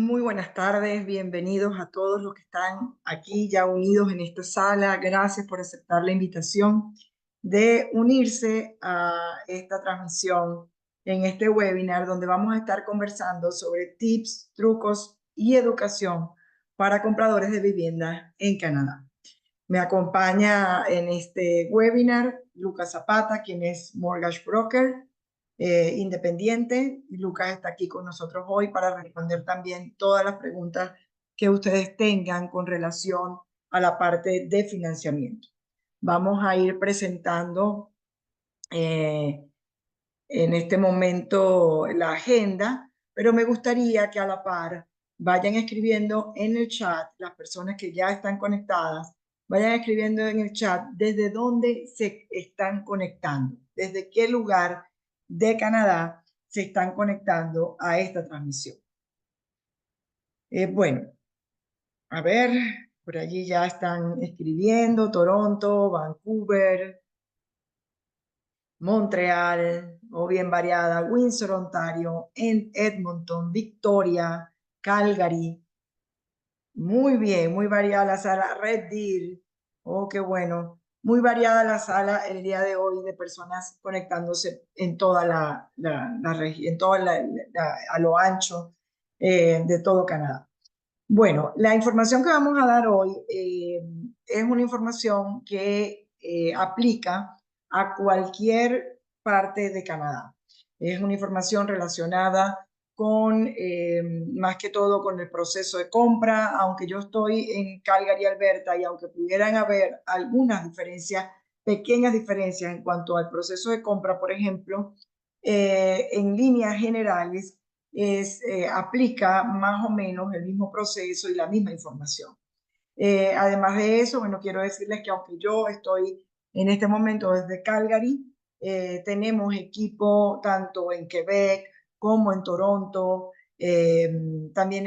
Muy buenas tardes, bienvenidos a todos los que están aquí ya unidos en esta sala. Gracias por aceptar la invitación de unirse a esta transmisión en este webinar donde vamos a estar conversando sobre tips, trucos y educación para compradores de vivienda en Canadá. Me acompaña en este webinar Lucas Zapata, quien es mortgage broker independiente. Y Lucas está aquí con nosotros hoy para responder también todas las preguntas que ustedes tengan con relación a la parte de financiamiento. Vamos a ir presentando en este momento la agenda, pero me gustaría que a la par vayan escribiendo en el chat, las personas que ya están conectadas, vayan escribiendo en el chat desde dónde se están conectando, desde qué lugar de Canadá se están conectando a esta transmisión. Bueno, a ver, por allí ya están escribiendo Toronto, Vancouver, Montreal, o bien variada, Windsor, Ontario, en Edmonton, Victoria, Calgary. Muy bien, muy variada la sala. Red Deer, oh, qué bueno. Muy variada la sala el día de hoy de personas conectándose en toda la región, en toda a lo ancho de todo Canadá. Bueno, la información que vamos a dar hoy es una información que aplica a cualquier parte de Canadá. Es una información relacionada con, más que todo, con el proceso de compra, aunque yo estoy en Calgary, Alberta, y aunque pudieran haber algunas diferencias, pequeñas diferencias en cuanto al proceso de compra, por ejemplo, en líneas generales, aplica más o menos el mismo proceso y la misma información. Además de eso, bueno, quiero decirles que aunque yo estoy en este momento desde Calgary, tenemos equipo tanto en Quebec como en Toronto, también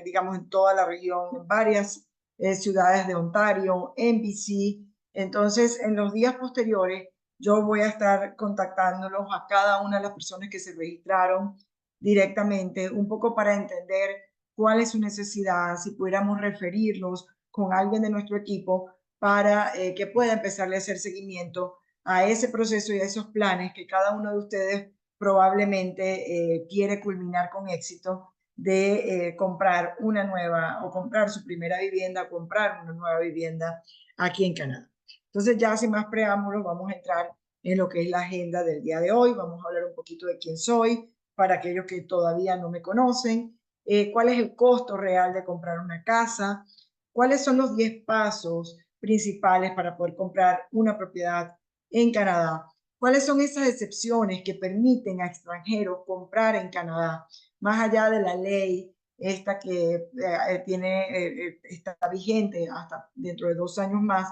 digamos en toda la región, en varias ciudades de Ontario, en BC. Entonces, en los días posteriores, yo voy a estar contactándolos a cada una de las personas que se registraron directamente, un poco para entender cuál es su necesidad, si pudiéramos referirlos con alguien de nuestro equipo para que pueda empezarle a hacer seguimiento a ese proceso y a esos planes que cada uno de ustedes probablemente quiere culminar con éxito de comprar una nueva o comprar su primera vivienda, comprar una nueva vivienda aquí en Canadá. Entonces ya sin más preámbulos vamos a entrar en lo que es la agenda del día de hoy. Vamos a hablar un poquito de quién soy para aquellos que todavía no me conocen, cuál es el costo real de comprar una casa, cuáles son los 10 pasos principales para poder comprar una propiedad en Canadá, cuáles son esas excepciones que permiten a extranjeros comprar en Canadá, más allá de la ley esta que está vigente hasta dentro de 2 años más,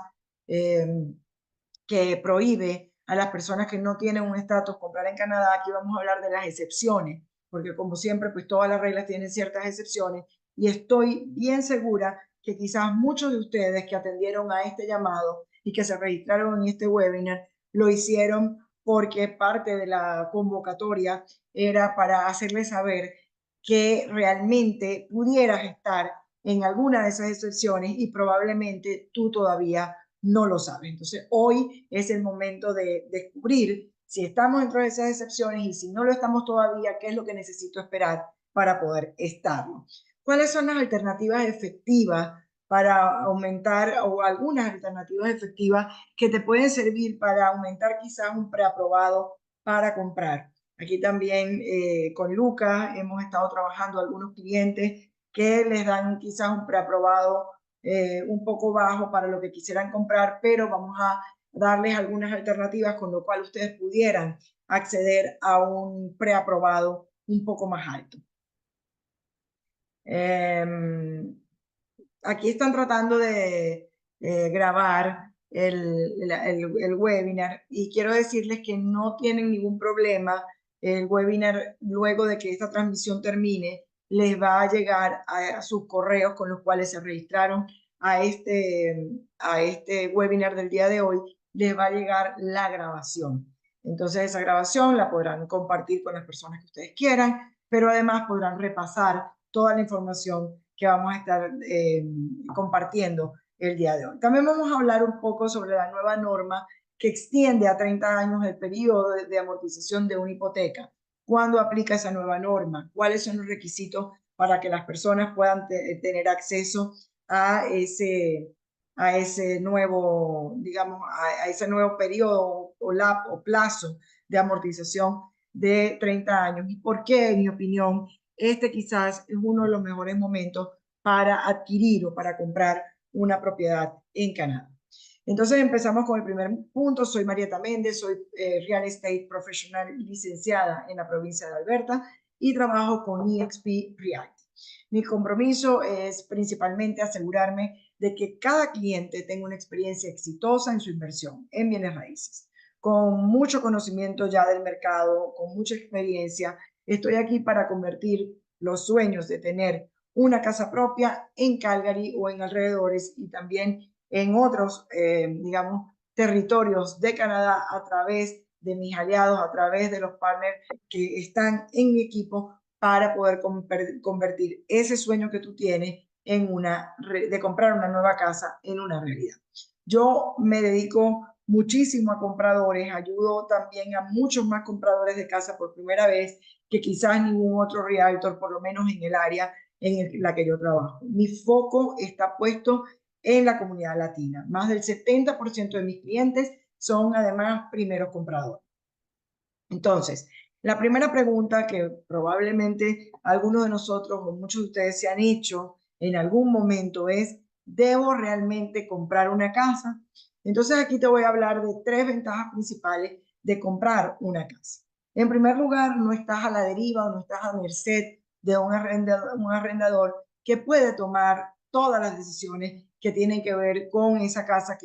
que prohíbe a las personas que no tienen un estatus comprar en Canadá. Aquí vamos a hablar de las excepciones, porque como siempre, pues todas las reglas tienen ciertas excepciones y estoy bien segura que quizás muchos de ustedes que atendieron a este llamado y que se registraron en este webinar lo hicieron porque parte de la convocatoria era para hacerles saber que realmente pudieras estar en alguna de esas excepciones y probablemente tú todavía no lo sabes. Entonces, hoy es el momento de descubrir si estamos dentro de esas excepciones y si no lo estamos todavía, qué es lo que necesito esperar para poder estarlo. ¿Cuáles son las alternativas efectivas para aumentar o algunas alternativas efectivas que te pueden servir para aumentar quizás un preaprobado para comprar? Aquí también con Lucas hemos estado trabajando algunos clientes que les dan quizás un preaprobado un poco bajo para lo que quisieran comprar, pero vamos a darles algunas alternativas con lo cual ustedes pudieran acceder a un preaprobado un poco más alto. Aquí están tratando de grabar el webinar y quiero decirles que no tienen ningún problema. El webinar, luego de que esta transmisión termine, les va a llegar a sus correos con los cuales se registraron a este webinar del día de hoy, les va a llegar la grabación. Entonces esa grabación la podrán compartir con las personas que ustedes quieran, pero además podrán repasar toda la información que vamos a estar compartiendo el día de hoy. También vamos a hablar un poco sobre la nueva norma que extiende a 30 años el periodo de amortización de una hipoteca. ¿Cuándo aplica esa nueva norma? ¿Cuáles son los requisitos para que las personas puedan tener acceso a ese nuevo, digamos, a ese nuevo periodo o plazo de amortización de 30 años? ¿Y por qué, en mi opinión, este quizás es uno de los mejores momentos para adquirir o para comprar una propiedad en Canadá? Entonces empezamos con el primer punto. Soy Marieta Méndez, soy Real Estate Professional licenciada en la provincia de Alberta y trabajo con eXp Realty. Mi compromiso es principalmente asegurarme de que cada cliente tenga una experiencia exitosa en su inversión en bienes raíces. Con mucho conocimiento ya del mercado, con mucha experiencia, estoy aquí para convertir los sueños de tener una casa propia en Calgary o en alrededores y también en otros, digamos, territorios de Canadá a través de mis aliados, a través de los partners que están en mi equipo para poder convertir ese sueño que tú tienes de comprar una nueva casa en una realidad. Yo me dedico muchísimo a compradores, ayudo también a muchos más compradores de casa por primera vez que quizás ningún otro realtor, por lo menos en el área en la que yo trabajo. Mi foco está puesto en la comunidad latina. Más del 70% de mis clientes son además primeros compradores. Entonces, la primera pregunta que probablemente algunos de nosotros o muchos de ustedes se han hecho en algún momento es, ¿debo realmente comprar una casa? Entonces aquí te voy a hablar de 3 ventajas principales de comprar una casa. En primer lugar, no estás a la deriva o no estás a merced de un arrendador que puede tomar todas las decisiones que tienen que ver con esa casa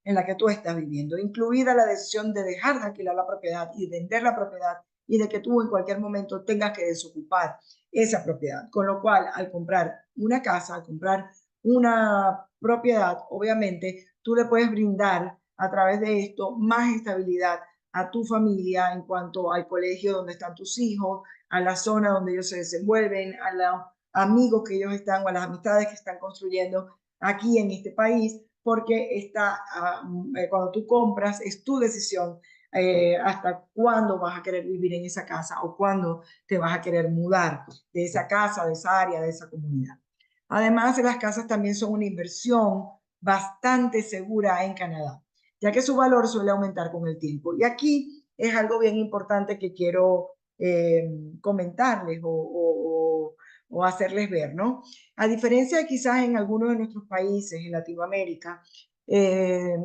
en la que tú estás viviendo, incluida la decisión de dejar de alquilar la propiedad y vender la propiedad y de que tú en cualquier momento tengas que desocupar esa propiedad. Con lo cual, al comprar una casa, al comprar una propiedad, obviamente tú le puedes brindar a través de esto más estabilidad a tu familia en cuanto al colegio donde están tus hijos, a la zona donde ellos se desenvuelven, a los amigos que ellos están o a las amistades que están construyendo aquí en este país, porque cuando tú compras es tu decisión hasta cuándo vas a querer vivir en esa casa o cuándo te vas a querer mudar de esa casa, de esa área, de esa comunidad. Además, las casas también son una inversión bastante segura en Canadá, ya que su valor suele aumentar con el tiempo. Y aquí es algo bien importante que quiero comentarles o hacerles ver, ¿no? A diferencia de quizás en algunos de nuestros países, en Latinoamérica,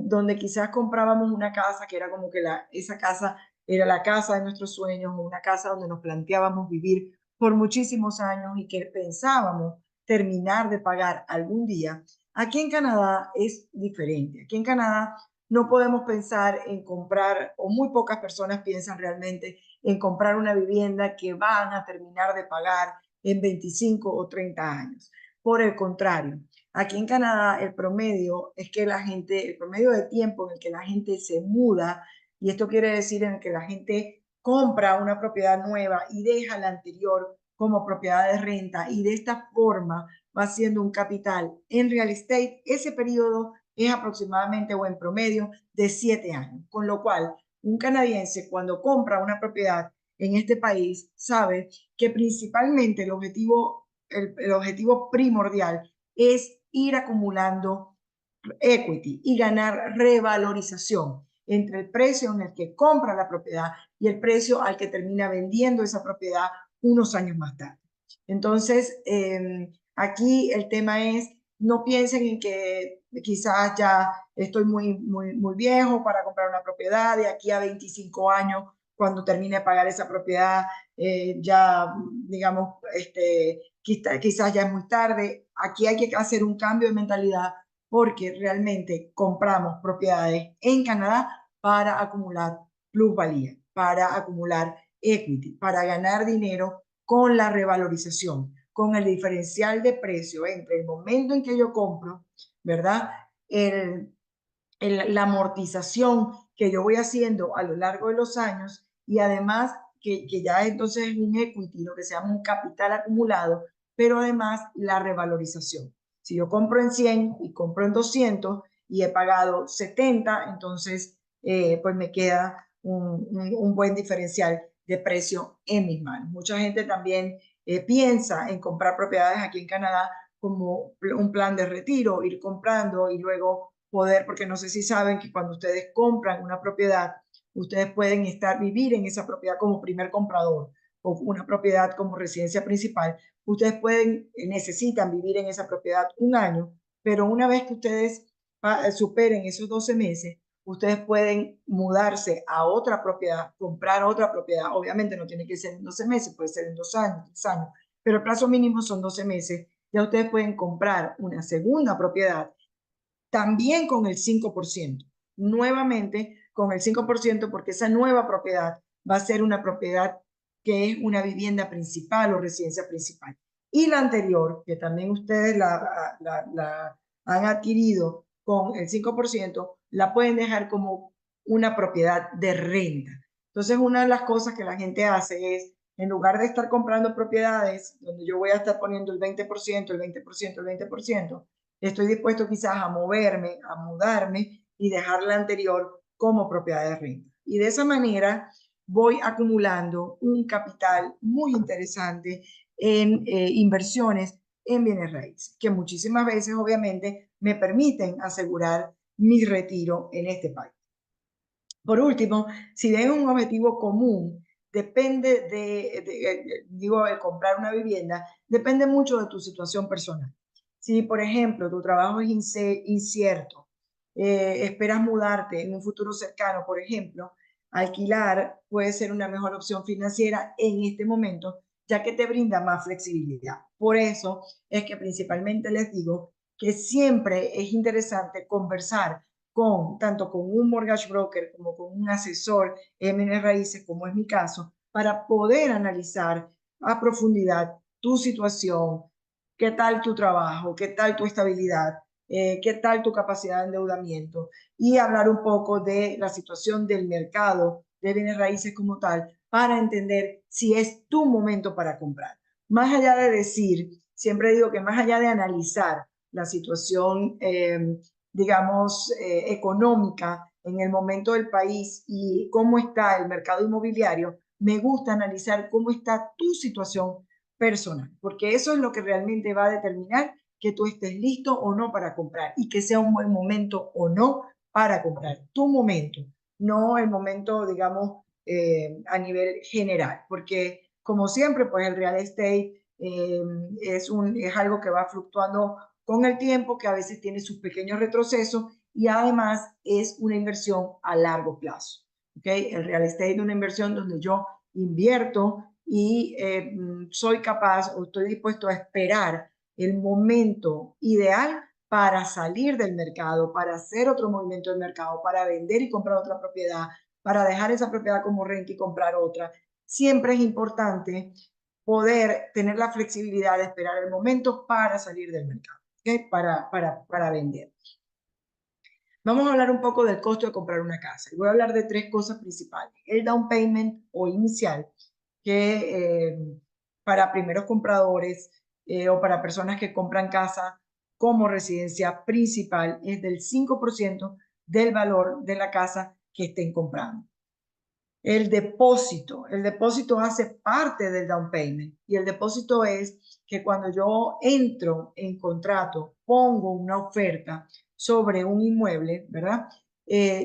donde quizás comprábamos una casa que era como que esa casa era la casa de nuestros sueños, o una casa donde nos planteábamos vivir por muchísimos años y que pensábamos terminar de pagar algún día. Aquí en Canadá es diferente. Aquí en Canadá no podemos pensar en comprar, o muy pocas personas piensan realmente en comprar una vivienda que van a terminar de pagar en 25 o 30 años. Por el contrario, aquí en Canadá el promedio es que el promedio de tiempo en el que la gente se muda, y esto quiere decir en el que la gente compra una propiedad nueva y deja la anterior como propiedad de renta y de esta forma va siendo un capital en real estate, ese periodo es aproximadamente o en promedio de 7 años, con lo cual un canadiense cuando compra una propiedad en este país sabe que principalmente el objetivo primordial es ir acumulando equity y ganar revalorización entre el precio en el que compra la propiedad y el precio al que termina vendiendo esa propiedad unos años más tarde. Entonces, aquí el tema es, no piensen en que quizás ya estoy muy viejo para comprar una propiedad, de aquí a 25 años, cuando termine de pagar esa propiedad, ya, digamos, quizás ya es muy tarde. Aquí hay que hacer un cambio de mentalidad porque realmente compramos propiedades en Canadá para acumular plusvalía, para acumular equity, para ganar dinero con la revalorización, con el diferencial de precio entre el momento en que yo compro, ¿verdad? La amortización que yo voy haciendo a lo largo de los años y además que ya entonces es un equity, lo que se llama un capital acumulado, pero además la revalorización. Si yo compro en 100 y compro en 200 y he pagado 70, entonces pues me queda un buen diferencial de precio en mis manos. Mucha gente también piensa en comprar propiedades aquí en Canadá como un plan de retiro, ir comprando y luego poder, porque no sé si saben que cuando ustedes compran una propiedad, ustedes pueden vivir en esa propiedad como primer comprador o una propiedad como residencia principal. Ustedes necesitan vivir en esa propiedad un año, pero una vez que ustedes superen esos 12 meses, ustedes pueden mudarse a otra propiedad, comprar otra propiedad. Obviamente no tiene que ser en 12 meses, puede ser en 2 años, 3 años, pero el plazo mínimo son 12 meses. Ya ustedes pueden comprar una segunda propiedad también con el 5%, nuevamente con el 5%, porque esa nueva propiedad va a ser una propiedad que es una vivienda principal o residencia principal. Y la anterior, que también ustedes la han adquirido con el 5%, la pueden dejar como una propiedad de renta. Entonces, una de las cosas que la gente hace es, en lugar de estar comprando propiedades donde yo voy a estar poniendo el 20%, el 20%, el 20%, estoy dispuesto quizás a moverme, a mudarme y dejar la anterior como propiedad de renta. Y de esa manera voy acumulando un capital muy interesante en inversiones en bienes raíces, que muchísimas veces obviamente me permiten asegurar mi retiro en este país. Por último, si ven un objetivo común, depende de comprar una vivienda, depende mucho de tu situación personal. Si, por ejemplo, tu trabajo es incierto, esperas mudarte en un futuro cercano, por ejemplo, alquilar puede ser una mejor opción financiera en este momento, ya que te brinda más flexibilidad. Por eso es que principalmente les digo que siempre es interesante conversar tanto con un mortgage broker como con un asesor en bienes raíces, como es mi caso, para poder analizar a profundidad tu situación, qué tal tu trabajo, qué tal tu estabilidad, qué tal tu capacidad de endeudamiento y hablar un poco de la situación del mercado de bienes raíces como tal para entender si es tu momento para comprar. Más allá de decir, siempre digo que más allá de analizar la situación digamos, económica en el momento del país y cómo está el mercado inmobiliario, me gusta analizar cómo está tu situación personal, porque eso es lo que realmente va a determinar que tú estés listo o no para comprar y que sea un buen momento o no para comprar. Tu momento, no el momento, digamos, a nivel general, porque como siempre, pues el real estate es algo que va fluctuando con el tiempo, que a veces tiene sus pequeños retrocesos y además es una inversión a largo plazo. ¿Okay? El real estate es una inversión donde yo invierto y soy capaz o estoy dispuesto a esperar el momento ideal para salir del mercado, para hacer otro movimiento del mercado, para vender y comprar otra propiedad, para dejar esa propiedad como renta y comprar otra. Siempre es importante poder tener la flexibilidad de esperar el momento para salir del mercado. ¿Okay? Para vender. Vamos a hablar un poco del costo de comprar una casa. Y voy a hablar de 3 cosas principales. El down payment o inicial, que para primeros compradores o para personas que compran casa como residencia principal es del 5% del valor de la casa que estén comprando. El depósito hace parte del down payment y el depósito es que cuando yo entro en contrato, pongo una oferta sobre un inmueble, ¿verdad?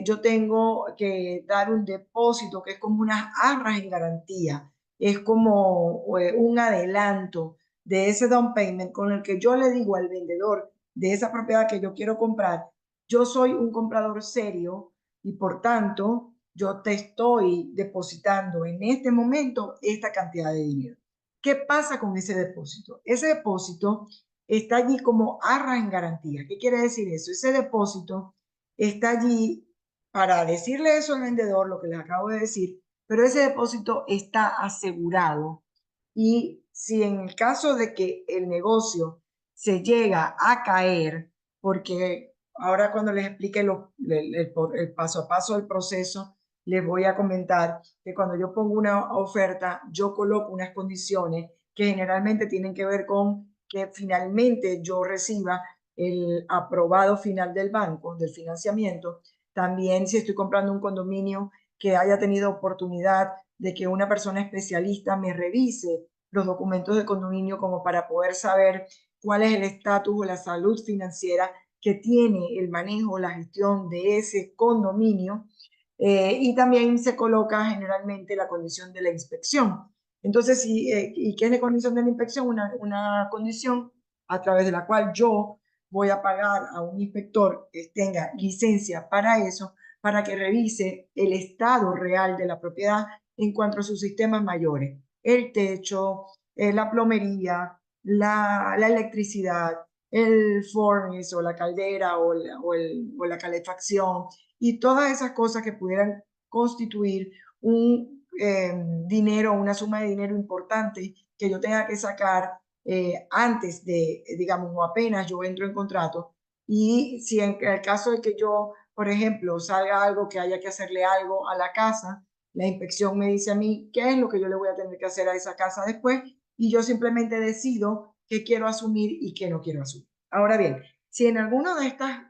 Yo tengo que dar un depósito que es como unas arras en garantía, es como un adelanto de ese down payment con el que yo le digo al vendedor de esa propiedad que yo quiero comprar, yo soy un comprador serio y por tanto yo te estoy depositando en este momento esta cantidad de dinero. ¿Qué pasa con ese depósito? Ese depósito está allí como arra en garantía. ¿Qué quiere decir eso? Ese depósito está allí para decirle eso al vendedor, lo que les acabo de decir, pero ese depósito está asegurado y si en el caso de que el negocio se llega a caer, porque ahora cuando les explique el paso a paso del proceso, les voy a comentar que cuando yo pongo una oferta, yo coloco unas condiciones que generalmente tienen que ver con que finalmente yo reciba el aprobado final del banco, del financiamiento. También si estoy comprando un condominio, que haya tenido oportunidad de que una persona especialista me revise los documentos del condominio como para poder saber cuál es el estatus o la salud financiera que tiene el manejo, la gestión de ese condominio. Y también se coloca generalmente la condición de la inspección. Entonces, ¿y qué es la condición de la inspección? Una condición a través de la cual yo voy a pagar a un inspector que tenga licencia para eso, para que revise el estado real de la propiedad en cuanto a sus sistemas mayores, el techo, la plomería, la electricidad, el furnace o la caldera o la calefacción y todas esas cosas que pudieran constituir un dinero, una suma de dinero importante que yo tenga que sacar antes de, digamos, o apenas yo entro en contrato. Y si en el caso de que yo, por ejemplo, salga algo que haya que hacerle algo a la casa, la inspección me dice a mí qué es lo que yo le voy a tener que hacer a esa casa después y yo simplemente decido qué quiero asumir y qué no quiero asumir. Ahora bien, si en alguna de estas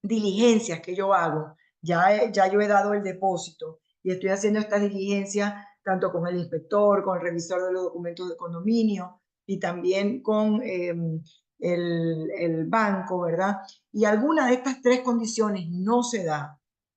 diligencias que yo hago, ya yo he dado el depósito y estoy haciendo estas diligencias tanto con el inspector, con el revisor de los documentos de condominio y también con el banco, ¿verdad? Y alguna de estas tres condiciones no se da.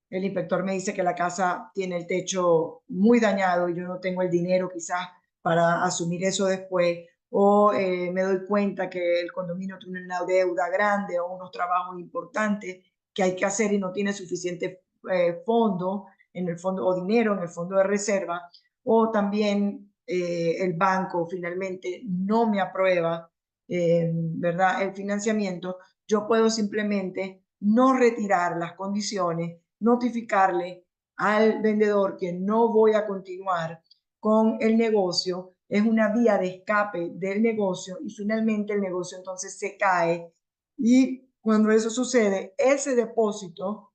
El inspector me dice que la casa tiene el techo muy dañado y yo no tengo el dinero quizás para asumir eso después, o me doy cuenta que el condominio tiene una deuda grande o unos trabajos importantes que hay que hacer y no tiene suficiente fondo en el fondo o dinero en el fondo de reserva, o también el banco finalmente no me aprueba, ¿verdad? El financiamiento, yo puedo simplemente no retirar las condiciones, notificarle al vendedor que no voy a continuar con el negocio, es una vía de escape del negocio y finalmente el negocio entonces se cae y cuando eso sucede, ese depósito,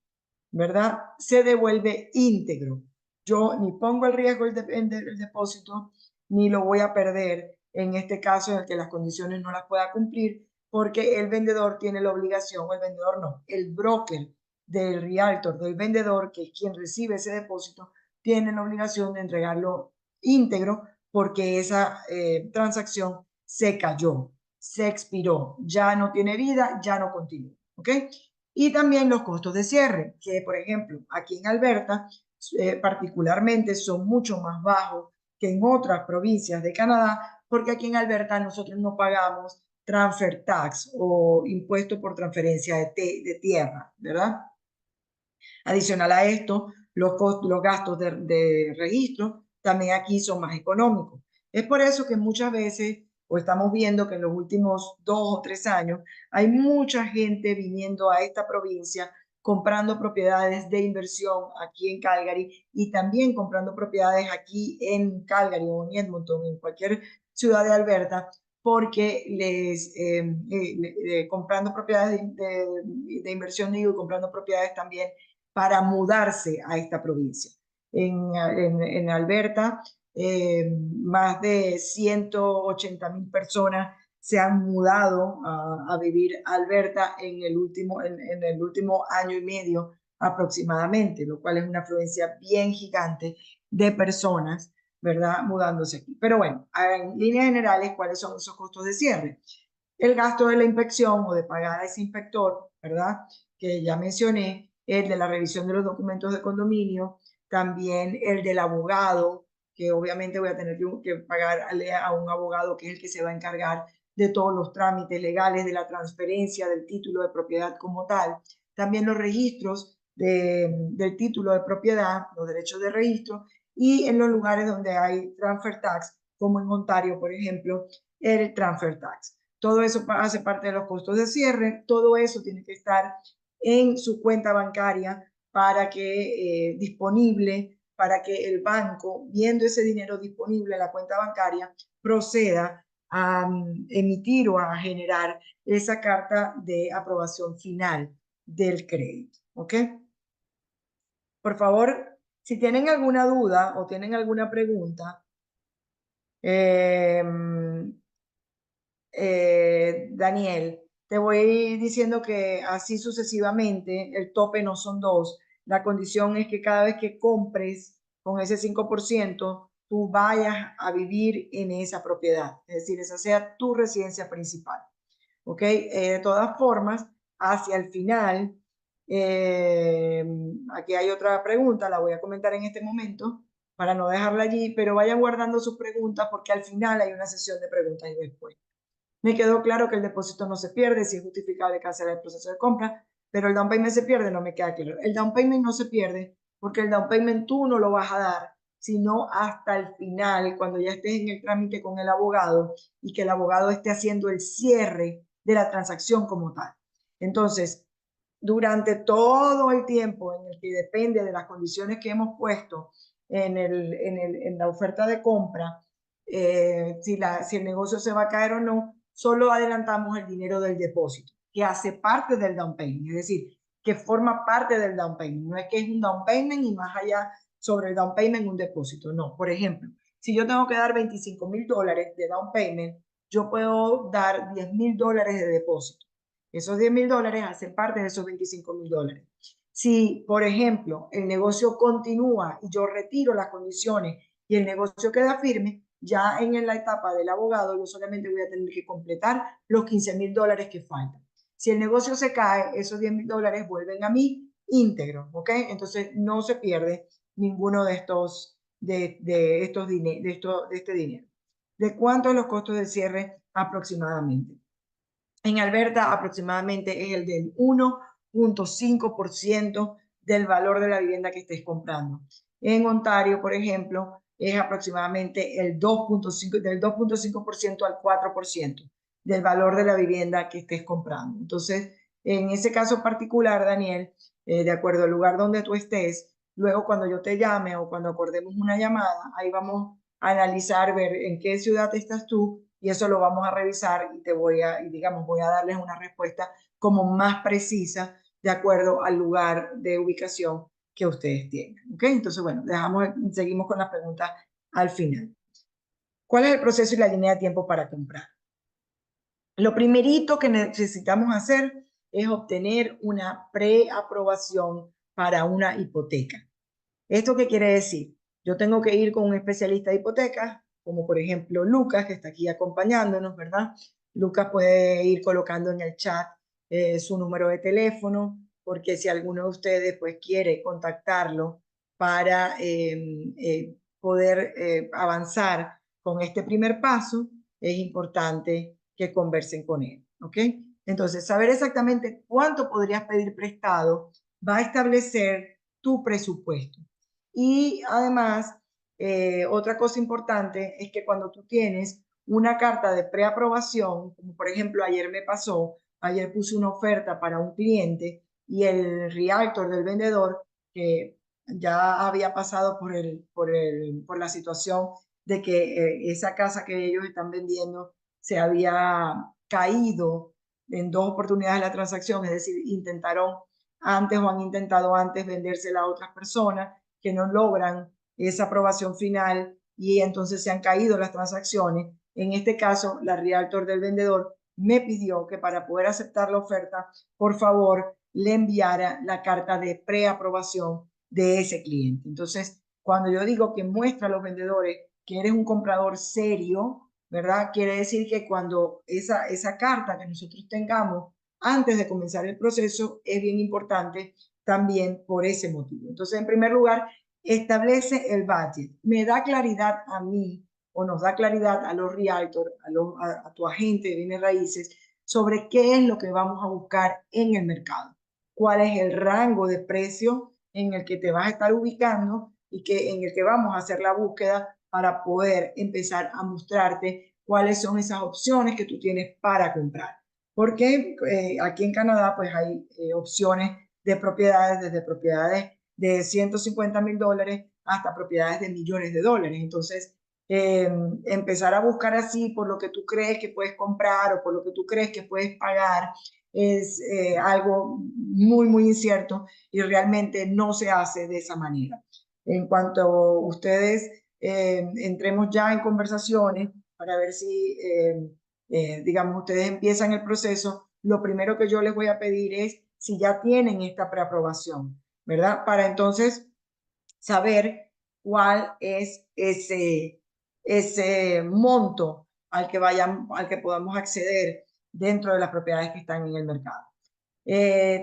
¿verdad? Se devuelve íntegro. Yo ni pongo el riesgo del depósito, ni lo voy a perder en este caso en el que las condiciones no las pueda cumplir, porque el vendedor tiene la obligación, o el vendedor no, el broker del realtor, del vendedor, que es quien recibe ese depósito, tiene la obligación de entregarlo íntegro porque esa transacción se cayó, se expiró, ya no tiene vida, ya no continúa. ¿Ok? Y también los costos de cierre, que por ejemplo aquí en Alberta particularmente son mucho más bajos que en otras provincias de Canadá, porque aquí en Alberta nosotros no pagamos transfer tax o impuesto por transferencia de tierra, ¿verdad? Adicional a esto, los gastos de registro también aquí son más económicos. Es por eso que muchas veces, o estamos viendo que en los últimos 2 o 3 años, hay mucha gente viniendo a esta provincia comprando propiedades de inversión aquí en Calgary y también comprando propiedades aquí en Calgary o en Edmonton, en cualquier ciudad de Alberta, porque comprando propiedades de inversión, digo, comprando propiedades también para mudarse a esta provincia. En Alberta, más de 180,000 personas se han mudado a vivir a Alberta en el último año y medio aproximadamente, lo cual es una afluencia bien gigante de personas, ¿verdad? Mudándose aquí. Pero bueno, en líneas generales, ¿cuáles son esos costos de cierre? El gasto de la inspección o de pagar a ese inspector, ¿verdad? Que ya mencioné, el de la revisión de los documentos de condominio, también el del abogado, que obviamente voy a tener que pagarle a un abogado que es el que se va a encargar de todos los trámites legales de la transferencia del título de propiedad como tal. También los registros del título de propiedad, los derechos de registro, y en los lugares donde hay transfer tax, como en Ontario, por ejemplo, el transfer tax. Todo eso hace parte de los costos de cierre, todo eso tiene que estar en su cuenta bancaria para que disponible, para que el banco, viendo ese dinero disponible en la cuenta bancaria, proceda a emitir o a generar esa carta de aprobación final del crédito. ¿Ok? Por favor, si tienen alguna duda o tienen alguna pregunta, Daniel, te voy diciendo que así sucesivamente, el tope no son dos. La condición es que cada vez que compres con ese 5%, tú vayas a vivir en esa propiedad, es decir, esa sea tu residencia principal. ¿Ok? De todas formas, hacia el final, eh, aquí hay otra pregunta, la voy a comentar en este momento para no dejarla allí, pero vayan guardando sus preguntas porque al final hay una sesión de preguntas y después. Me quedó claro que el depósito no se pierde, si es justificable cancelar el proceso de compra, pero el down payment se pierde, no me queda claro. El down payment no se pierde porque el down payment tú no lo vas a dar, sino hasta el final, cuando ya estés en el trámite con el abogado y que el abogado esté haciendo el cierre de la transacción como tal. Entonces, durante todo el tiempo en el que depende de las condiciones que hemos puesto en la oferta de compra, si el negocio se va a caer o no, solo adelantamos el dinero del depósito, que hace parte del down payment, es decir, que forma parte del down payment. No es que es un down payment y más allá sobre el down payment un depósito, no. Por ejemplo, si yo tengo que dar $25,000 de down payment, yo puedo dar $10,000 de depósito. Esos $10,000 hacen parte de esos $25,000. Si, por ejemplo, el negocio continúa y yo retiro las condiciones y el negocio queda firme, ya en la etapa del abogado yo solamente voy a tener que completar los $15,000 que faltan. Si el negocio se cae, esos $10,000 vuelven a mí íntegro, ¿ok? Entonces no se pierde ninguno de este dinero. ¿De cuánto es los costos de cierre aproximadamente? En Alberta aproximadamente es el del 1.5% del valor de la vivienda que estés comprando. En Ontario, por ejemplo, es aproximadamente el 2.5, del 2.5% al 4% del valor de la vivienda que estés comprando. Entonces, en ese caso particular, Daniel, de acuerdo al lugar donde tú estés, luego cuando yo te llame o cuando acordemos una llamada, ahí vamos a analizar, ver en qué ciudad estás tú y eso lo vamos a revisar y voy a darles una respuesta como más precisa de acuerdo al lugar de ubicación que ustedes tienen. ¿Ok? Entonces, bueno, seguimos con las preguntas al final. ¿Cuál es el proceso y la línea de tiempo para comprar? Lo primerito que necesitamos hacer es obtener una preaprobación para una hipoteca. ¿Esto qué quiere decir? Yo tengo que ir con un especialista de hipotecas, como por ejemplo Lucas, que está aquí acompañándonos, ¿verdad? Lucas puede ir colocando en el chat su número de teléfono, porque si alguno de ustedes pues quiere contactarlo para poder avanzar con este primer paso, es importante que conversen con él, ¿ok? Entonces, saber exactamente cuánto podrías pedir prestado va a establecer tu presupuesto. Y además, otra cosa importante es que cuando tú tienes una carta de preaprobación, como por ejemplo ayer me pasó, ayer puse una oferta para un cliente y el realtor del vendedor, que ya había pasado por la situación de que esa casa que ellos están vendiendo se había caído en dos oportunidades la transacción, es decir, intentaron antes o han intentado antes vendérsela a otras personas que no logran esa aprobación final y entonces se han caído las transacciones. En este caso, la realtor del vendedor me pidió que para poder aceptar la oferta, por favor, le enviara la carta de preaprobación de ese cliente. Entonces, cuando yo digo que muestra a los vendedores que eres un comprador serio, ¿verdad? Quiere decir que cuando esa carta que nosotros tengamos antes de comenzar el proceso es bien importante también por ese motivo. Entonces, en primer lugar, establece el budget. Me da claridad a mí o nos da claridad a los realtors, a tu agente de bienes raíces, sobre qué es lo que vamos a buscar en el mercado, cuál es el rango de precio en el que te vas a estar ubicando y en el que vamos a hacer la búsqueda para poder empezar a mostrarte cuáles son esas opciones que tú tienes para comprar. Porque aquí en Canadá pues hay opciones de propiedades, desde propiedades de $150,000 hasta propiedades de millones de dólares. Entonces, empezar a buscar así por lo que tú crees que puedes comprar o por lo que tú crees que puedes pagar es algo muy, muy incierto y realmente no se hace de esa manera. En cuanto ustedes entremos ya en conversaciones para ver si, digamos, ustedes empiezan el proceso, lo primero que yo les voy a pedir es si ya tienen esta preaprobación, ¿verdad? Para entonces saber cuál es ese monto al que podamos acceder dentro de las propiedades que están en el mercado.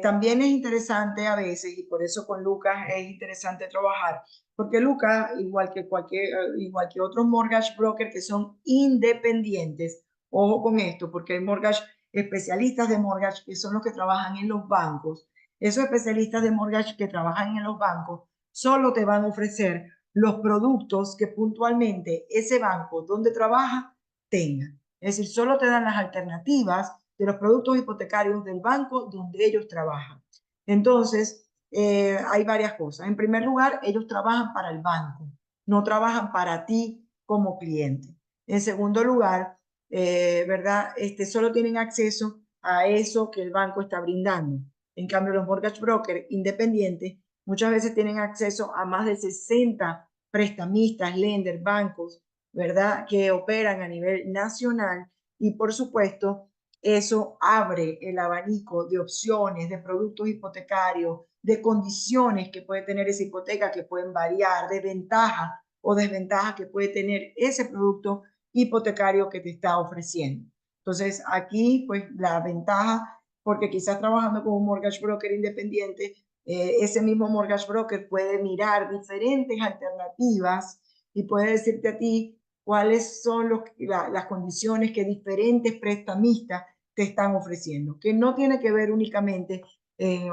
También es interesante a veces, y por eso con Lucas es interesante trabajar, porque Lucas, igual que otros mortgage brokers que son independientes, ojo con esto, porque hay mortgage especialistas de mortgage que son los que trabajan en los bancos. Esos especialistas de mortgage que trabajan en los bancos solo te van a ofrecer los productos que puntualmente ese banco donde trabaja tenga. Es decir, solo te dan las alternativas de los productos hipotecarios del banco donde ellos trabajan. Entonces, hay varias cosas. En primer lugar, ellos trabajan para el banco, no trabajan para ti como cliente. En segundo lugar, ¿verdad? Solo tienen acceso a eso que el banco está brindando. En cambio, los mortgage brokers independientes muchas veces tienen acceso a más de 60 prestamistas, lenders, bancos, ¿verdad? Que operan a nivel nacional y, por supuesto, eso abre el abanico de opciones, de productos hipotecarios, de condiciones que puede tener esa hipoteca que pueden variar, de ventajas o desventajas que puede tener ese producto hipotecario que te está ofreciendo. Entonces, aquí, pues, la ventaja, porque quizás trabajando con un mortgage broker independiente, ese mismo mortgage broker puede mirar diferentes alternativas y puede decirte a ti cuáles son las condiciones que diferentes prestamistas te están ofreciendo, que no tiene que ver únicamente,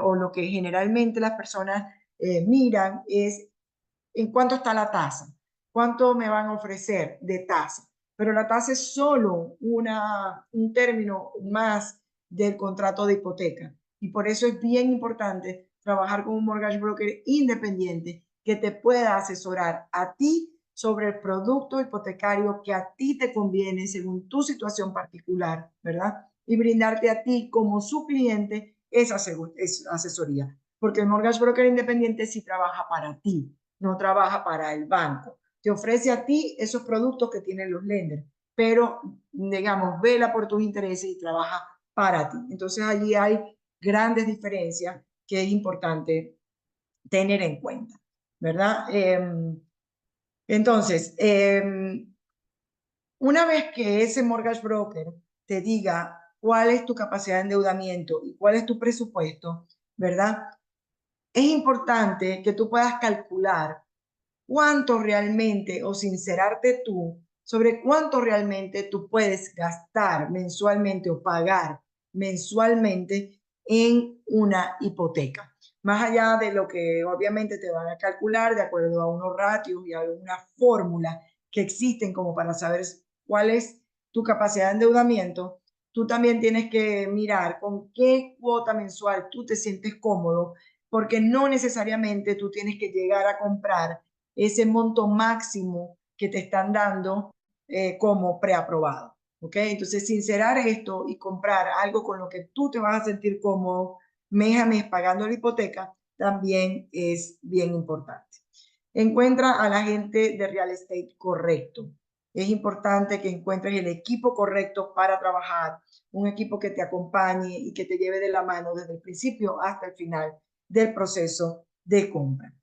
o lo que generalmente las personas miran es en cuánto está la tasa, cuánto me van a ofrecer de tasa. Pero la tasa es solo un término más del contrato de hipoteca. Y por eso es bien importante trabajar con un mortgage broker independiente que te pueda asesorar a ti sobre el producto hipotecario que a ti te conviene según tu situación particular, ¿verdad? Y brindarte a ti como su cliente esa asesoría. Porque el mortgage broker independiente sí trabaja para ti, no trabaja para el banco. Te ofrece a ti esos productos que tienen los lenders, pero, digamos, vela por tus intereses y trabaja para ti. Entonces, allí hay grandes diferencias que es importante tener en cuenta, ¿verdad? Entonces, una vez que ese mortgage broker te diga cuál es tu capacidad de endeudamiento y cuál es tu presupuesto, ¿verdad? Es importante que tú puedas calcular cuánto realmente o sincerarte tú sobre cuánto realmente tú puedes gastar mensualmente o pagar mensualmente en una hipoteca. Más allá de lo que obviamente te van a calcular de acuerdo a unos ratios y a una fórmula que existen como para saber cuál es tu capacidad de endeudamiento, tú también tienes que mirar con qué cuota mensual tú te sientes cómodo, porque no necesariamente tú tienes que llegar a comprar ese monto máximo que te están dando como preaprobado. ¿Ok? Entonces, sincerar esto y comprar algo con lo que tú te vas a sentir cómodo mes a mes pagando la hipoteca también es bien importante. Encuentra al agente de real estate correcto. Es importante que encuentres el equipo correcto para trabajar, un equipo que te acompañe y que te lleve de la mano desde el principio hasta el final del proceso de compra.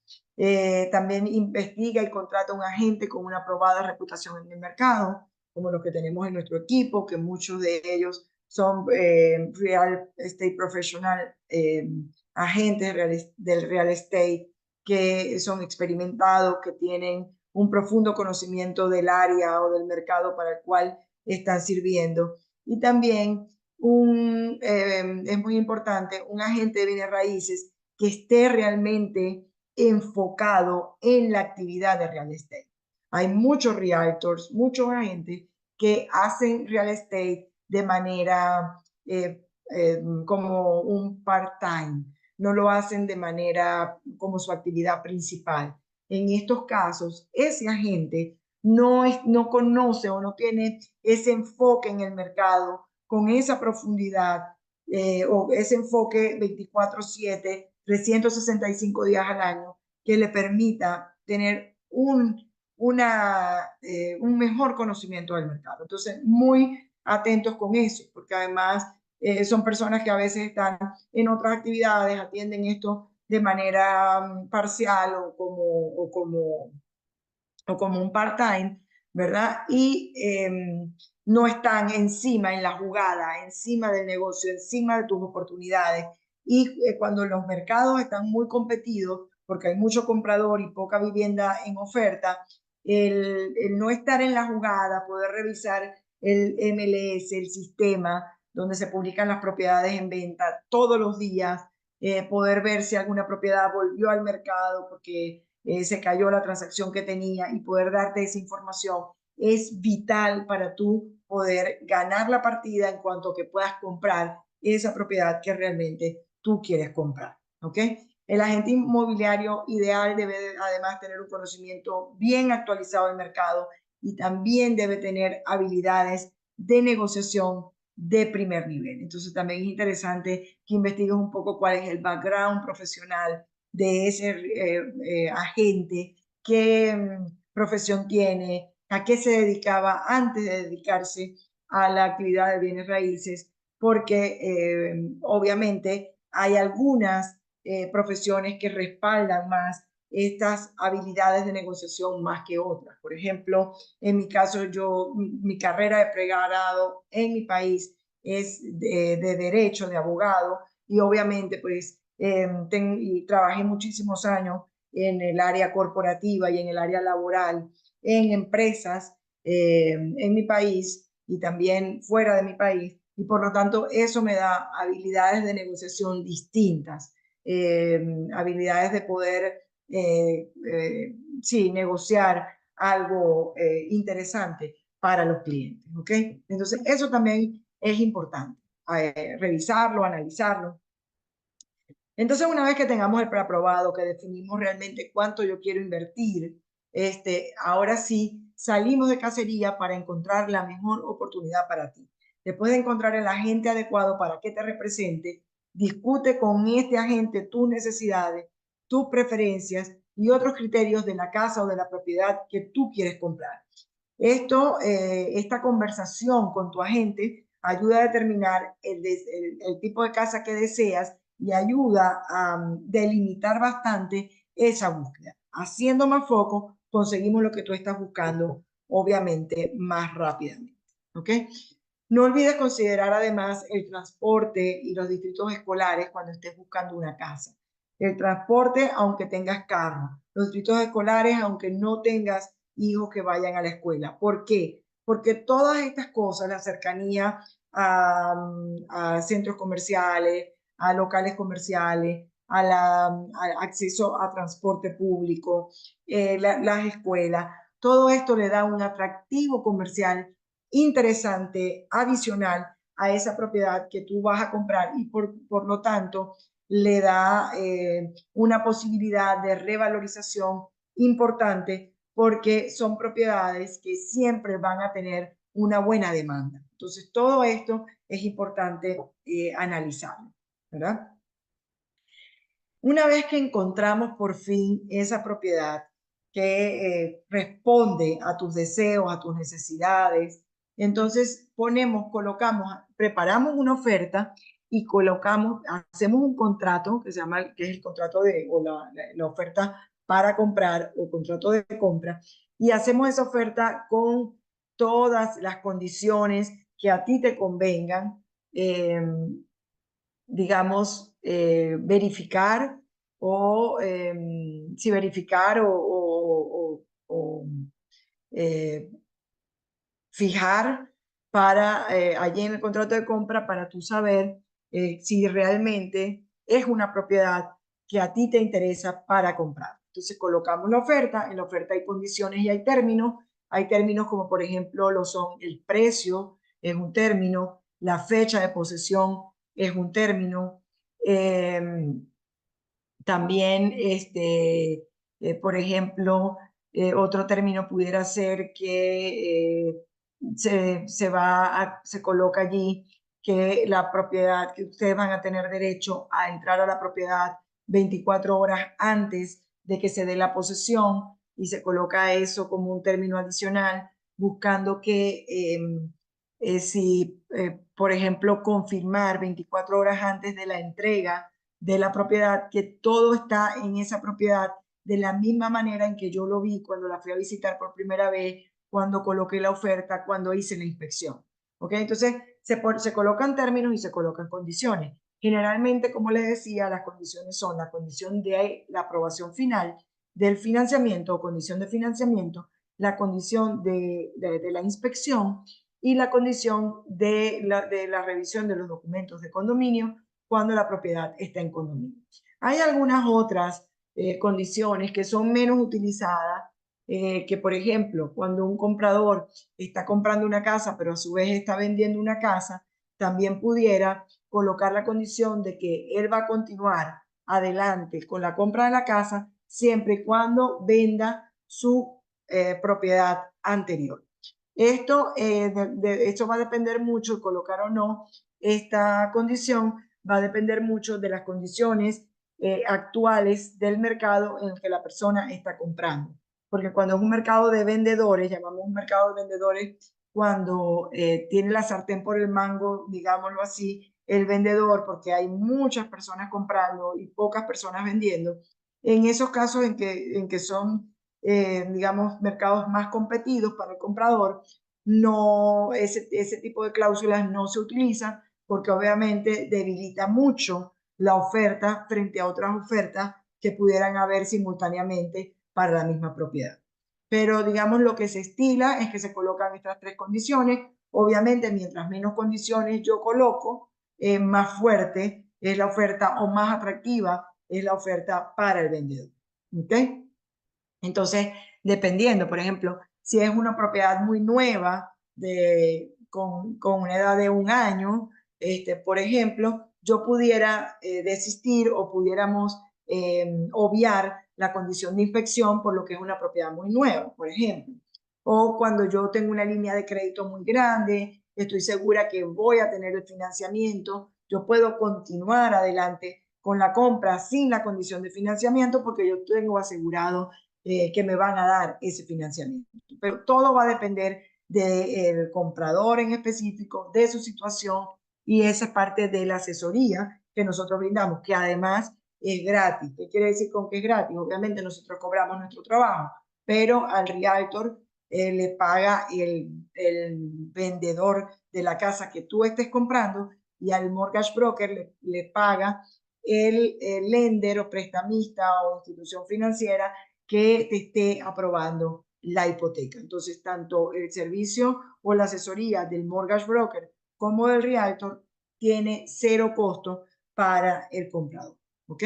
También investiga y contrata un agente con una probada reputación en el mercado, como los que tenemos en nuestro equipo, que muchos de ellos son real estate professional, agentes del real estate que son experimentados, que tienen un profundo conocimiento del área o del mercado para el cual están sirviendo. Y también es muy importante un agente de bienes raíces que esté realmente enfocado en la actividad de real estate. Hay muchos realtors, muchos agentes que hacen real estate de manera como un part-time, no lo hacen de manera como su actividad principal. En estos casos, ese agente no conoce o no tiene ese enfoque en el mercado con esa profundidad o ese enfoque 24/7, 365 días al año, que le permita tener un mejor conocimiento del mercado. Entonces, muy atentos con eso, porque además son personas que a veces están en otras actividades, atienden esto de manera parcial o como un part-time, ¿verdad? Y no están encima en la jugada, encima del negocio, encima de tus oportunidades. Y cuando los mercados están muy competidos, porque hay mucho comprador y poca vivienda en oferta, el no estar en la jugada, poder revisar el MLS, el sistema donde se publican las propiedades en venta todos los días, poder ver si alguna propiedad volvió al mercado porque se cayó la transacción que tenía y poder darte esa información es vital para tú poder ganar la partida en cuanto que puedas comprar esa propiedad que realmente tú quieres comprar, ¿ok? El agente inmobiliario ideal debe además tener un conocimiento bien actualizado del mercado y también debe tener habilidades de negociación de primer nivel. Entonces también es interesante que investigues un poco cuál es el background profesional de ese agente, qué profesión tiene, a qué se dedicaba antes de dedicarse a la actividad de bienes raíces, porque obviamente hay algunas profesiones que respaldan más estas habilidades de negociación más que otras. Por ejemplo, en mi caso, mi carrera de pregrado en mi país es de derecho, de abogado, y obviamente pues y trabajé muchísimos años en el área corporativa y en el área laboral, en empresas en mi país y también fuera de mi país, y por lo tanto eso me da habilidades de negociación distintas, habilidades de poder, sí, negociar algo interesante para los clientes, ¿ok? Entonces eso también es importante, revisarlo, analizarlo. Entonces, una vez que tengamos el preaprobado, que definimos realmente cuánto yo quiero invertir, ahora sí salimos de cacería para encontrar la mejor oportunidad para ti. Después de encontrar el agente adecuado para que te represente, discute con este agente tus necesidades, tus preferencias y otros criterios de la casa o de la propiedad que tú quieres comprar. Esta conversación con tu agente ayuda a determinar el tipo de casa que deseas y ayuda a delimitar bastante esa búsqueda. Haciendo más foco, conseguimos lo que tú estás buscando, obviamente, más rápidamente. ¿Ok? No olvides considerar además el transporte y los distritos escolares cuando estés buscando una casa. El transporte, aunque tengas carro. Los distritos escolares, aunque no tengas hijos que vayan a la escuela. ¿Por qué? Porque todas estas cosas, la cercanía a centros comerciales, a locales comerciales, al acceso a transporte público, las escuelas, todo esto le da un atractivo comercial interesante, adicional a esa propiedad que tú vas a comprar y por lo tanto le da una posibilidad de revalorización importante porque son propiedades que siempre van a tener una buena demanda. Entonces, todo esto es importante analizarlo, ¿verdad? Una vez que encontramos por fin esa propiedad que responde a tus deseos, a tus necesidades, entonces preparamos una oferta y hacemos un contrato que se llama, que es el contrato o la oferta para comprar o contrato de compra, y hacemos esa oferta con todas las condiciones que a ti te convengan. Digamos, verificar o si verificar o fijar para allí en el contrato de compra para tú saber si realmente es una propiedad que a ti te interesa para comprar. Entonces colocamos la oferta, en la oferta hay condiciones y hay términos como por ejemplo lo son el precio, es un término, la fecha de posesión es un término, también, por ejemplo, otro término pudiera ser que se coloca allí que la propiedad, que ustedes van a tener derecho a entrar a la propiedad 24 horas antes de que se dé la posesión y se coloca eso como un término adicional, buscando que si, por ejemplo, confirmar 24 horas antes de la entrega de la propiedad, que todo está en esa propiedad de la misma manera en que yo lo vi cuando la fui a visitar por primera vez, cuando coloqué la oferta, cuando hice la inspección. ¿Ok? Entonces, se colocan términos y se colocan condiciones. Generalmente, como les decía, las condiciones son la condición de la aprobación final del financiamiento o condición de financiamiento, la condición de la inspección y la condición de la revisión de los documentos de condominio cuando la propiedad está en condominio. Hay algunas otras condiciones que son menos utilizadas, que por ejemplo, cuando un comprador está comprando una casa, pero a su vez está vendiendo una casa, también pudiera colocar la condición de que él va a continuar adelante con la compra de la casa siempre y cuando venda su propiedad anterior. Esto va a depender mucho, colocar o no esta condición, va a depender mucho de las condiciones actuales del mercado en el que la persona está comprando. Porque cuando es un mercado de vendedores, llamamos un mercado de vendedores cuando tiene la sartén por el mango, digámoslo así, el vendedor, porque hay muchas personas comprando y pocas personas vendiendo. En esos casos en que son, digamos, mercados más competidos para el comprador, no, ese tipo de cláusulas no se utilizan porque obviamente debilita mucho la oferta frente a otras ofertas que pudieran haber simultáneamente para la misma propiedad. Pero digamos lo que se estila es que se colocan estas tres condiciones. Obviamente, mientras menos condiciones yo coloco, más fuerte es la oferta o más atractiva es la oferta para el vendedor. ¿Ok? Entonces, dependiendo, por ejemplo, si es una propiedad muy nueva, con una edad de 1 año, por ejemplo, yo pudiera desistir o pudiéramos obviar la condición de inspección por lo que es una propiedad muy nueva, por ejemplo. O cuando yo tengo una línea de crédito muy grande, estoy segura que voy a tener el financiamiento, yo puedo continuar adelante con la compra sin la condición de financiamiento porque yo tengo asegurado que me van a dar ese financiamiento. Pero todo va a depender del comprador en específico, de su situación, y esa es parte de la asesoría que nosotros brindamos, que además es gratis. ¿Qué quiere decir con que es gratis? Obviamente nosotros cobramos nuestro trabajo, pero al realtor le paga el vendedor de la casa que tú estés comprando y al mortgage broker le paga el lender o prestamista o institución financiera que te esté aprobando la hipoteca. Entonces, tanto el servicio o la asesoría del mortgage broker como del realtor tiene cero costo para el comprador. ¿Ok?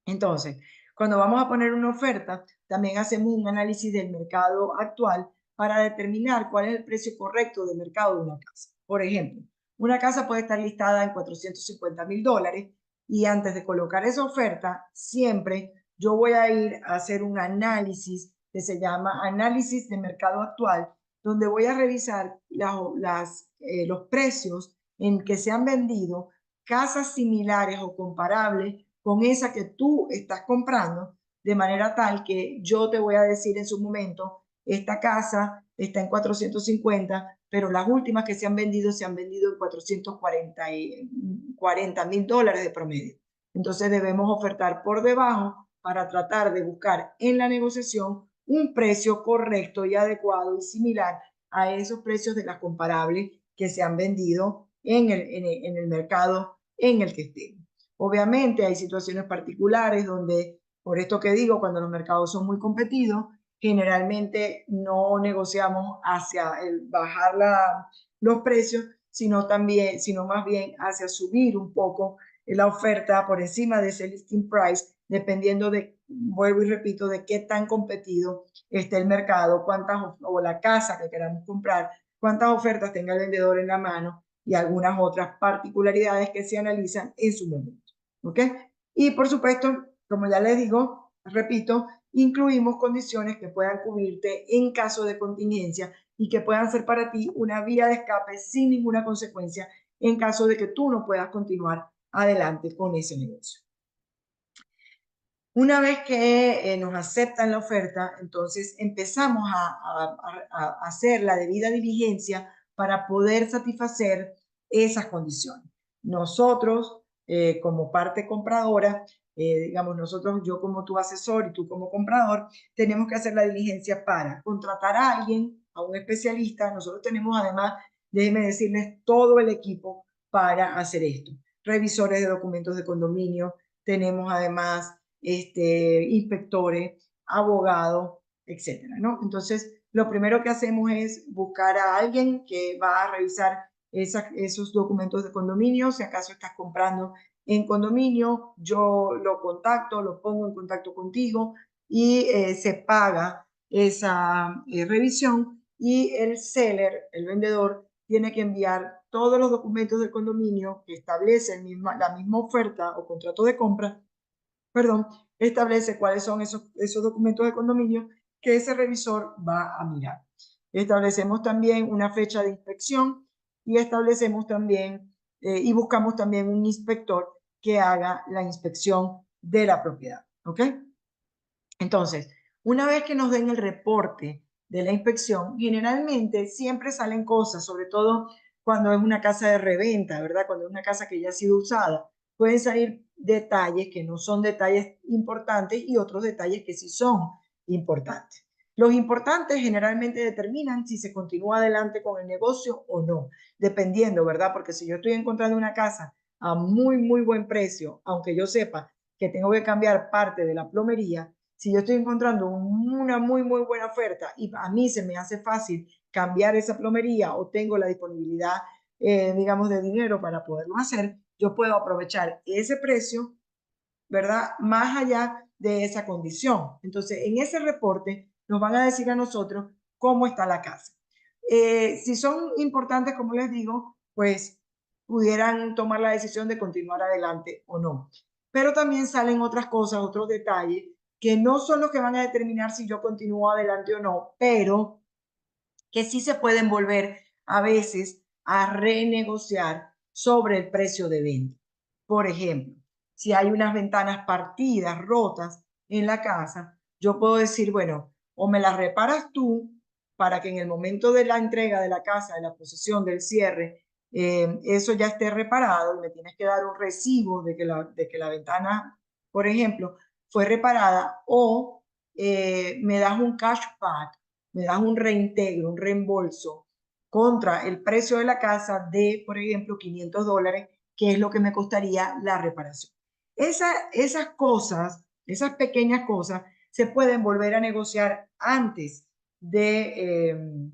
Entonces, cuando vamos a poner una oferta, también hacemos un análisis del mercado actual para determinar cuál es el precio correcto de mercado de una casa. Por ejemplo, una casa puede estar listada en $450,000 y antes de colocar esa oferta, siempre yo voy a ir a hacer un análisis que se llama análisis de mercado actual, donde voy a revisar los precios en que se han vendido casas similares o comparables con esa que tú estás comprando, de manera tal que yo te voy a decir en su momento, esta casa está en 450, pero las últimas que se han vendido en 440,000 dólares de promedio. Entonces debemos ofertar por debajo para tratar de buscar en la negociación un precio correcto y adecuado y similar a esos precios de las comparables que se han vendido en el mercado en el que estemos. Obviamente hay situaciones particulares donde, por esto que digo, cuando los mercados son muy competidos, generalmente no negociamos hacia el bajar los precios, sino más bien hacia subir un poco la oferta por encima de ese listing price, dependiendo de, vuelvo y repito, de qué tan competido esté el mercado, o la casa que queramos comprar, cuántas ofertas tenga el vendedor en la mano y algunas otras particularidades que se analizan en su momento. ¿Ok? Y por supuesto, como ya les digo, repito, incluimos condiciones que puedan cubrirte en caso de contingencia y que puedan ser para ti una vía de escape sin ninguna consecuencia en caso de que tú no puedas continuar adelante con ese negocio. Una vez que nos aceptan la oferta, entonces empezamos a hacer la debida diligencia para poder satisfacer esas condiciones. Nosotros, como parte compradora, digamos, nosotros, yo como tu asesor y tú como comprador, tenemos que hacer la diligencia para contratar a alguien, a un especialista. Nosotros tenemos además, déjenme decirles, todo el equipo para hacer esto. Revisores de documentos de condominio, tenemos además inspectores, abogados, etcétera, ¿no? Entonces, lo primero que hacemos es buscar a alguien que va a revisar esos documentos de condominio. Si acaso estás comprando en condominio, yo lo contacto, lo pongo en contacto contigo y se paga esa revisión y el seller, el vendedor, tiene que enviar todos los documentos del condominio que establecen la misma oferta o contrato de compra, perdón, establece cuáles son esos documentos de condominio que ese revisor va a mirar. Establecemos también una fecha de inspección y establecemos también y buscamos también un inspector que haga la inspección de la propiedad. ¿Ok? Entonces, una vez que nos den el reporte de la inspección, generalmente siempre salen cosas, sobre todo cuando es una casa de reventa, ¿verdad? Cuando es una casa que ya ha sido usada, pueden salir detalles que no son detalles importantes y otros detalles que sí son importantes. Los importantes generalmente determinan si se continúa adelante con el negocio o no, dependiendo, ¿verdad? Porque si yo estoy encontrando una casa a muy, muy buen precio, aunque yo sepa que tengo que cambiar parte de la plomería, si yo estoy encontrando una muy, muy buena oferta y a mí se me hace fácil cambiar esa plomería o tengo la disponibilidad, digamos, de dinero para poderlo hacer, yo puedo aprovechar ese precio, ¿verdad? Más allá de esa condición. Entonces, en ese reporte nos van a decir a nosotros cómo está la casa. Si son importantes, como les digo, pues pudieran tomar la decisión de continuar adelante o no. Pero también salen otras cosas, otros detalles, que no son los que van a determinar si yo continúo adelante o no, pero que sí se pueden volver a veces a renegociar sobre el precio de venta. Por ejemplo, si hay unas ventanas partidas, rotas en la casa, yo puedo decir, bueno, o me las reparas tú para que en el momento de la entrega de la casa, de la posesión, del cierre, eso ya esté reparado y me tienes que dar un recibo de que la ventana, por ejemplo, fue reparada, o me das un cashback, me das un reintegro, un reembolso contra el precio de la casa de, por ejemplo, $500, que es lo que me costaría la reparación. Esas cosas, esas pequeñas cosas, se pueden volver a negociar antes del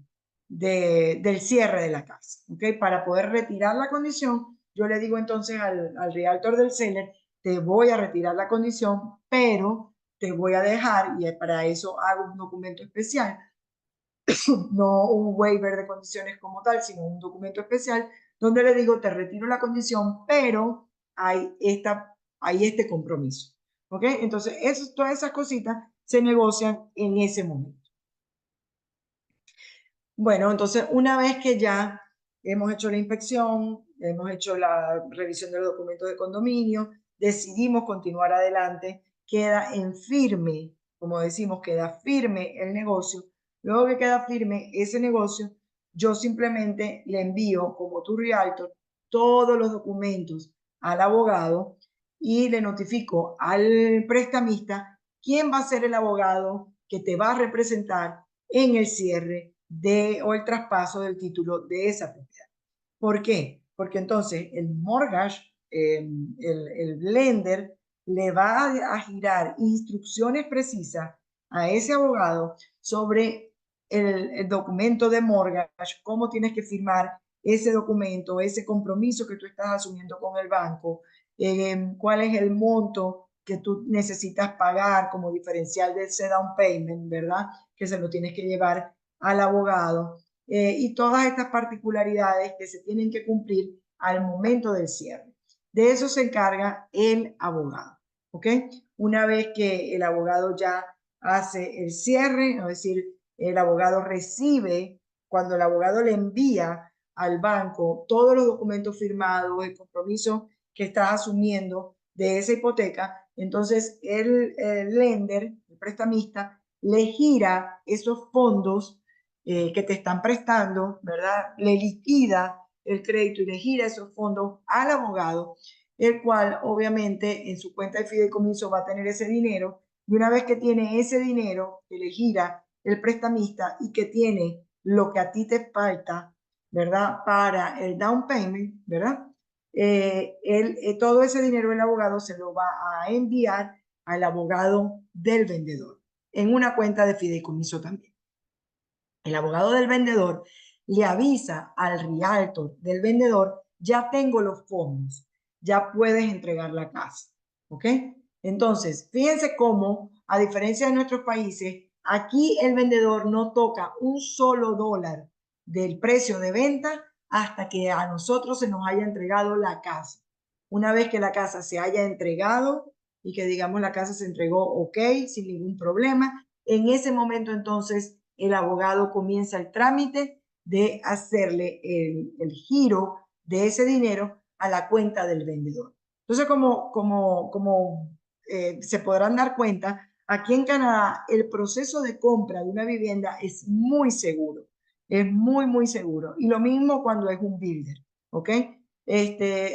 cierre de la casa, ¿ok? Para poder retirar la condición, yo le digo entonces al realtor del seller, te voy a retirar la condición, pero te voy a dejar, y para eso hago un documento especial, no un waiver de condiciones como tal, sino un documento especial donde le digo, te retiro la condición, pero hay este compromiso. ¿Ok? Entonces, todas esas cositas se negocian en ese momento. Bueno, entonces, una vez que ya hemos hecho la inspección, hemos hecho la revisión de los documentos de condominio, decidimos continuar adelante, queda en firme, como decimos, queda firme el negocio. Luego que queda firme ese negocio, yo simplemente le envío, como tu realtor, todos los documentos al abogado y le notifico al prestamista quién va a ser el abogado que te va a representar en el cierre o el traspaso del título de esa propiedad. ¿Por qué? Porque entonces el mortgage, el lender, le va a girar instrucciones precisas a ese abogado sobre el documento de mortgage, cómo tienes que firmar ese documento, ese compromiso que tú estás asumiendo con el banco, cuál es el monto que tú necesitas pagar como diferencial de ese down payment, ¿verdad? Que se lo tienes que llevar al abogado, y todas estas particularidades que se tienen que cumplir al momento del cierre. De eso se encarga el abogado, ¿ok? Una vez que el abogado ya hace el cierre, es decir, el abogado recibe, cuando el abogado le envía al banco todos los documentos firmados, el compromiso que estás asumiendo de esa hipoteca, Entonces, el lender, el prestamista, le gira esos fondos que te están prestando, ¿verdad? Le liquida el crédito y le gira esos fondos al abogado, el cual obviamente en su cuenta de fideicomiso va a tener ese dinero, y una vez que tiene ese dinero que le gira el prestamista y que tiene lo que a ti te falta, ¿verdad? Para el down payment, ¿verdad? Todo ese dinero el abogado se lo va a enviar al abogado del vendedor en una cuenta de fideicomiso también. El abogado del vendedor le avisa al realtor del vendedor: ya tengo los fondos, ya puedes entregar la casa, ¿ok? Entonces, fíjense cómo, a diferencia de nuestros países, aquí el vendedor no toca un solo dólar del precio de venta hasta que a nosotros se nos haya entregado la casa. Una vez que la casa se haya entregado y que digamos la casa se entregó ok, sin ningún problema, en ese momento entonces el abogado comienza el trámite de hacerle el giro de ese dinero a la cuenta del vendedor. Entonces, como se podrán dar cuenta, aquí en Canadá el proceso de compra de una vivienda es muy seguro, es muy, muy seguro. Y lo mismo cuando es un builder, ¿ok?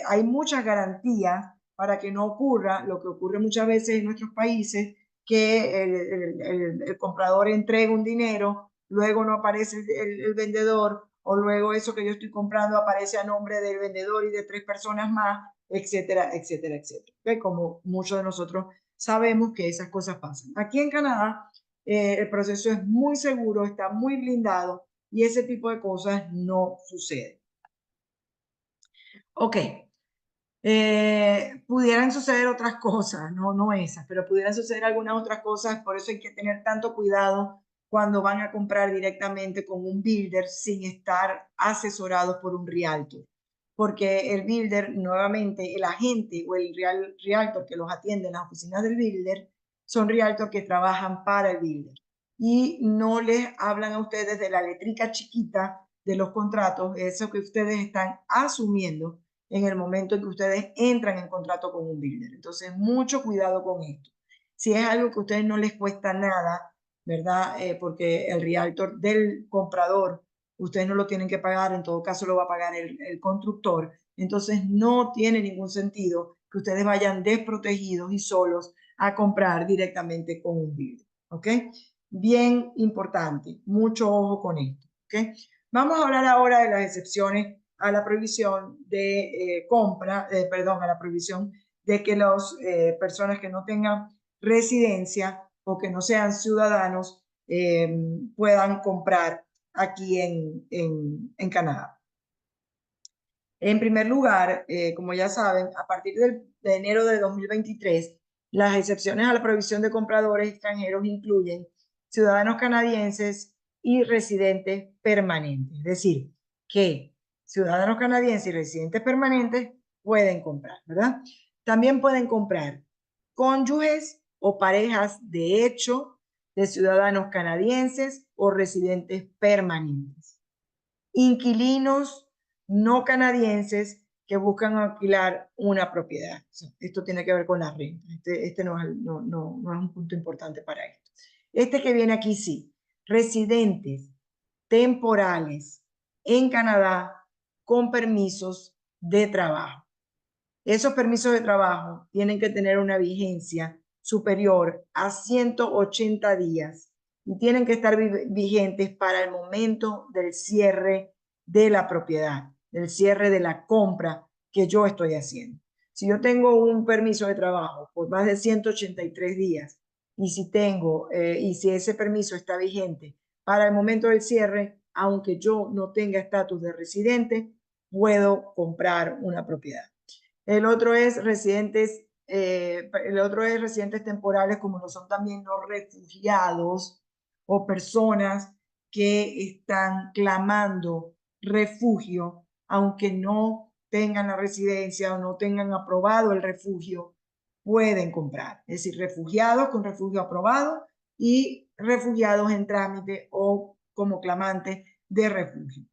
Hay muchas garantías para que no ocurra lo que ocurre muchas veces en nuestros países, que el comprador entrega un dinero, luego no aparece el vendedor, o luego eso que yo estoy comprando aparece a nombre del vendedor y de 3 personas más, etcétera, etcétera, etcétera. ¿Okay? Como muchos de nosotros sabemos que esas cosas pasan. Aquí en Canadá el proceso es muy seguro, está muy blindado y ese tipo de cosas no sucede. Ok, pudieran suceder otras cosas, no esas, pero pudieran suceder algunas otras cosas, por eso hay que tener tanto cuidado cuando van a comprar directamente con un builder sin estar asesorados por un realtor, porque el builder, nuevamente, el agente o el realtor que los atiende en las oficinas del builder, son realtors que trabajan para el builder y no les hablan a ustedes de la letrica chiquita de los contratos, eso que ustedes están asumiendo en el momento en que ustedes entran en contrato con un builder. Entonces, mucho cuidado con esto. Si es algo que a ustedes no les cuesta nada, ¿verdad? Porque el realtor del comprador, ustedes no lo tienen que pagar, en todo caso lo va a pagar el constructor. Entonces, no tiene ningún sentido que ustedes vayan desprotegidos y solos a comprar directamente con un builder, ¿ok? Bien importante, mucho ojo con esto, ¿ok? Vamos a hablar ahora de las excepciones a la prohibición de compra, perdón, a la prohibición de que las personas que no tengan residencia o que no sean ciudadanos puedan comprar aquí en Canadá. En primer lugar, como ya saben, a partir de enero de 2023, las excepciones a la prohibición de compradores extranjeros incluyen ciudadanos canadienses y residentes permanentes. Es decir, que ciudadanos canadienses y residentes permanentes pueden comprar, ¿verdad? También pueden comprar cónyuges o parejas de hecho de ciudadanos canadienses o residentes permanentes. Inquilinos no canadienses que buscan alquilar una propiedad. O sea, esto tiene que ver con la renta. Este no es un punto importante para esto. Este que viene aquí sí. Residentes temporales en Canadá con permisos de trabajo. Esos permisos de trabajo tienen que tener una vigencia superior a 180 días y tienen que estar vigentes para el momento del cierre de la propiedad, del cierre de la compra que yo estoy haciendo. Si yo tengo un permiso de trabajo por más de 183 días y si ese permiso está vigente para el momento del cierre, aunque yo no tenga estatus de residente, puedo comprar una propiedad. El otro es residentes temporales, como lo son también los refugiados o personas que están clamando refugio, aunque no tengan la residencia o no tengan aprobado el refugio, pueden comprar. Es decir, refugiados con refugio aprobado y refugiados en trámite o como clamantes de refugio.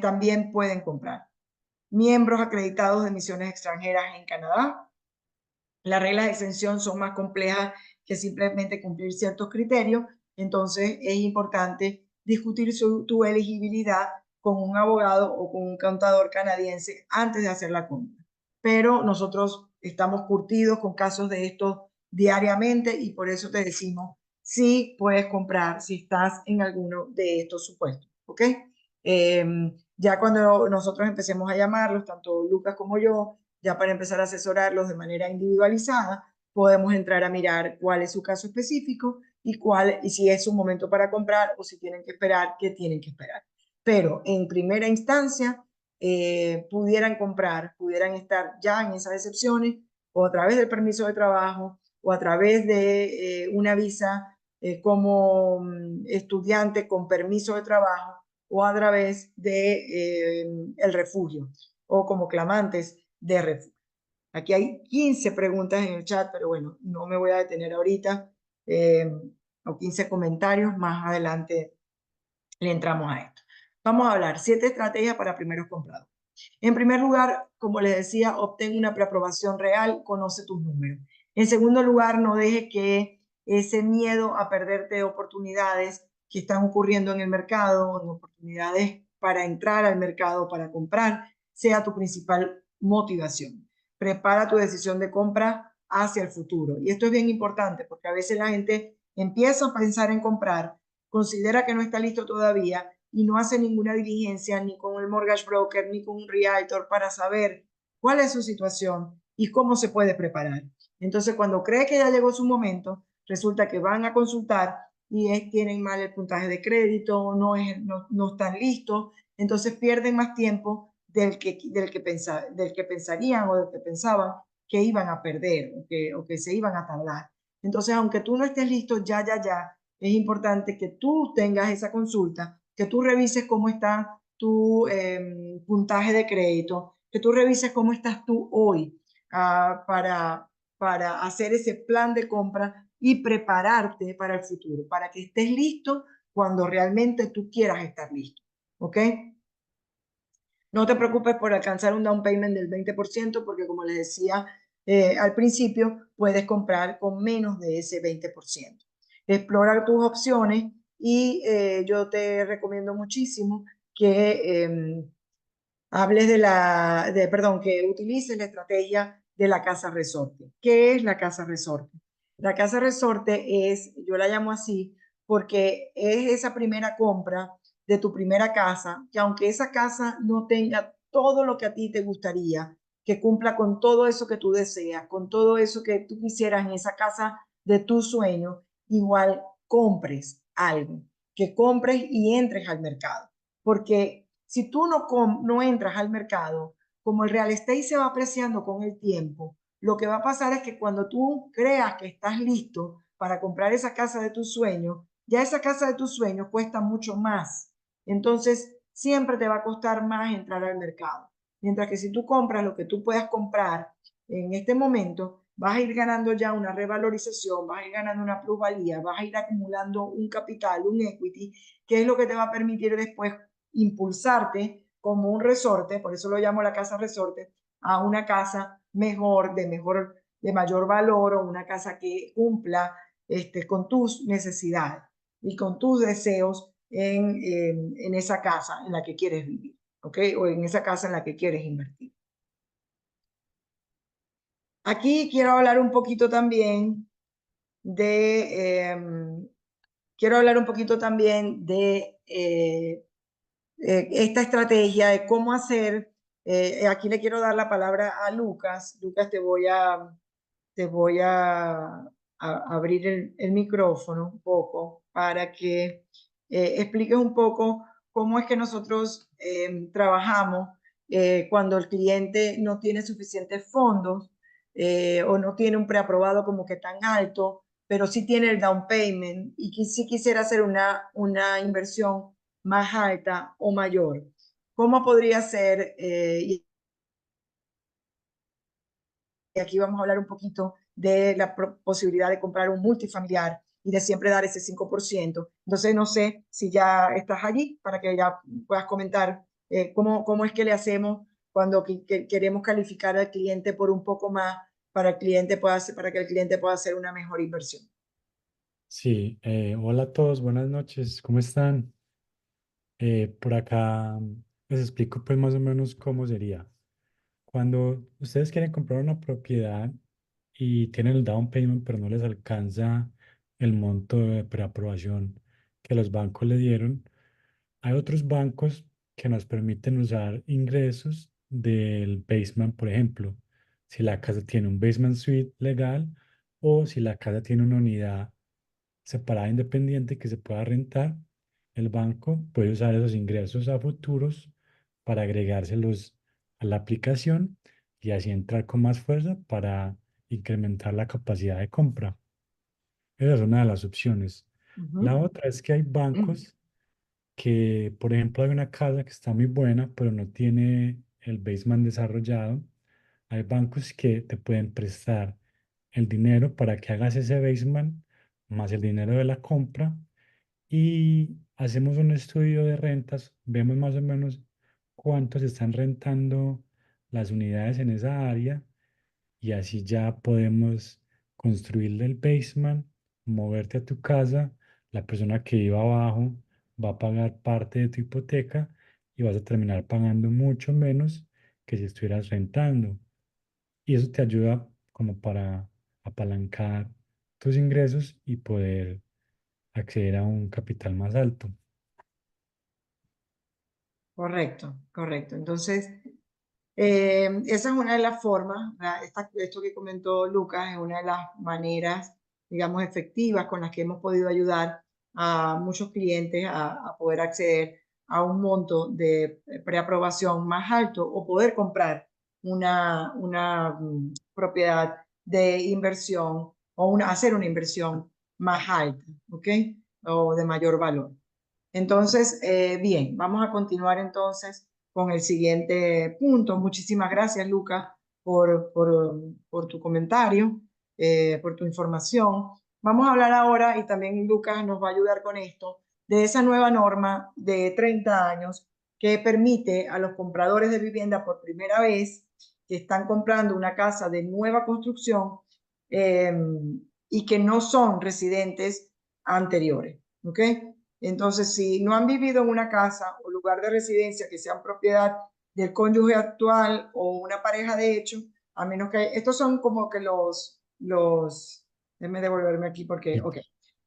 También pueden comprar. Miembros acreditados de misiones extranjeras en Canadá, Las reglas de exención son más complejas que simplemente cumplir ciertos criterios, entonces es importante discutir tu elegibilidad con un abogado o con un contador canadiense antes de hacer la compra. Pero nosotros estamos curtidos con casos de estos diariamente y por eso te decimos si puedes comprar si estás en alguno de estos supuestos, ¿ok? Ya cuando nosotros empecemos a llamarlos, tanto Lucas como yo, ya para empezar a asesorarlos de manera individualizada, podemos entrar a mirar cuál es su caso específico y si es su momento para comprar o si tienen que esperar, qué tienen que esperar. Pero en primera instancia, pudieran comprar, pudieran estar ya en esas excepciones o a través del permiso de trabajo o a través de una visa como estudiante con permiso de trabajo o a través de el refugio o como clamantes de refugio. Aquí hay 15 preguntas en el chat, pero bueno, no me voy a detener ahorita, o 15 comentarios, más adelante le entramos a esto. Vamos a hablar 7 estrategias para primeros compradores. En primer lugar, como les decía, obtén una preaprobación real, conoce tus números. En segundo lugar, no dejes que ese miedo a perderte oportunidades que están ocurriendo en el mercado, oportunidades para entrar al mercado, para comprar, sea tu principal motivación. Prepara tu decisión de compra hacia el futuro. Y esto es bien importante porque a veces la gente empieza a pensar en comprar, considera que no está listo todavía y no hace ninguna diligencia ni con el mortgage broker ni con un realtor para saber cuál es su situación y cómo se puede preparar. Entonces, cuando cree que ya llegó su momento, resulta que van a consultar y tienen mal el puntaje de crédito, no están listos, entonces pierden más tiempo del que pensarían o del que pensaban que iban a perder o que se iban a tardar. Entonces, aunque tú no estés listo ya, es importante que tú tengas esa consulta, que tú revises cómo está tu puntaje de crédito, que tú revises cómo estás tú hoy para hacer ese plan de compra y prepararte para el futuro, para que estés listo cuando realmente tú quieras estar listo. ¿Ok? No te preocupes por alcanzar un down payment del 20% porque como les decía al principio, puedes comprar con menos de ese 20%. Explora tus opciones y yo te recomiendo muchísimo que hables que utilices la estrategia de la casa resorte. ¿Qué es la casa resorte? La casa resorte yo la llamo así, porque es esa primera compra de tu primera casa, que aunque esa casa no tenga todo lo que a ti te gustaría, que cumpla con todo eso que tú deseas, con todo eso que tú quisieras en esa casa de tu sueño, igual compres algo, que compres y entres al mercado. Porque si tú no entras al mercado, como el real estate se va apreciando con el tiempo, lo que va a pasar es que cuando tú creas que estás listo para comprar esa casa de tus sueños, ya esa casa de tus sueños cuesta mucho más. Entonces, siempre te va a costar más entrar al mercado. Mientras que si tú compras lo que tú puedas comprar en este momento, vas a ir ganando ya una revalorización, vas a ir ganando una plusvalía, vas a ir acumulando un capital, un equity, que es lo que te va a permitir después impulsarte como un resorte, por eso lo llamo la casa resorte, a una casa mejor, de mayor valor o una casa que cumpla con tus necesidades y con tus deseos en esa casa en la que quieres vivir, ¿ok? O en esa casa en la que quieres invertir. Aquí quiero hablar un poquito también de esta estrategia de cómo hacer. Aquí le quiero dar la palabra a Lucas. Lucas, te voy a abrir el micrófono un poco para que expliques un poco cómo es que nosotros trabajamos cuando el cliente no tiene suficientes fondos o no tiene un preaprobado como que tan alto, pero sí tiene el down payment y sí quisiera hacer una inversión más alta o mayor. ¿Cómo podría ser? Y aquí vamos a hablar un poquito de la posibilidad de comprar un multifamiliar y de siempre dar ese 5%. Entonces, no sé si ya estás allí para que ya puedas comentar cómo es que le hacemos cuando queremos calificar al cliente por un poco más para el cliente pueda hacer, para que el cliente pueda hacer una mejor inversión. Sí, hola a todos, buenas noches, ¿cómo están? Por acá les explico pues más o menos cómo sería. Cuando ustedes quieren comprar una propiedad y tienen el down payment, pero no les alcanza el monto de preaprobación que los bancos le dieron, hay otros bancos que nos permiten usar ingresos del basement, por ejemplo, si la casa tiene un basement suite legal o si la casa tiene una unidad separada independiente que se pueda rentar, el banco puede usar esos ingresos a futuros para agregárselos a la aplicación y así entrar con más fuerza para incrementar la capacidad de compra. Esa es una de las opciones. La Ujú. otra es que hay bancos que, por ejemplo, hay una casa que está muy buena, pero no tiene el basement desarrollado. Hay bancos que te pueden prestar el dinero para que hagas ese basement más el dinero de la compra y hacemos un estudio de rentas, vemos más o menos cuánto se están rentando las unidades en esa área y así ya podemos construirle el basement, moverte a tu casa, la persona que viva abajo va a pagar parte de tu hipoteca y vas a terminar pagando mucho menos que si estuvieras rentando. Y eso te ayuda como para apalancar tus ingresos y poder acceder a un capital más alto. Correcto, correcto. Entonces, esa es una de las formas, ¿verdad? Esto que comentó Lucas es una de las maneras, digamos, efectivas con las que hemos podido ayudar a muchos clientes a poder acceder a un monto de preaprobación más alto o poder comprar una propiedad de inversión o hacer una inversión más alta, ¿ok? O de mayor valor. Entonces, bien, vamos a continuar entonces con el siguiente punto. Muchísimas gracias, Lucas, por tu comentario, por tu información. Vamos a hablar ahora, y también Lucas nos va a ayudar con esto, de esa nueva norma de 30 años que permite a los compradores de vivienda por primera vez que están comprando una casa de nueva construcción eh, y que no son residentes anteriores. ¿Ok? Entonces, si no han vivido en una casa o lugar de residencia que sean propiedad del cónyuge actual o una pareja de hecho, a menos que estos son como que déjenme devolverme aquí porque, Sí. ok,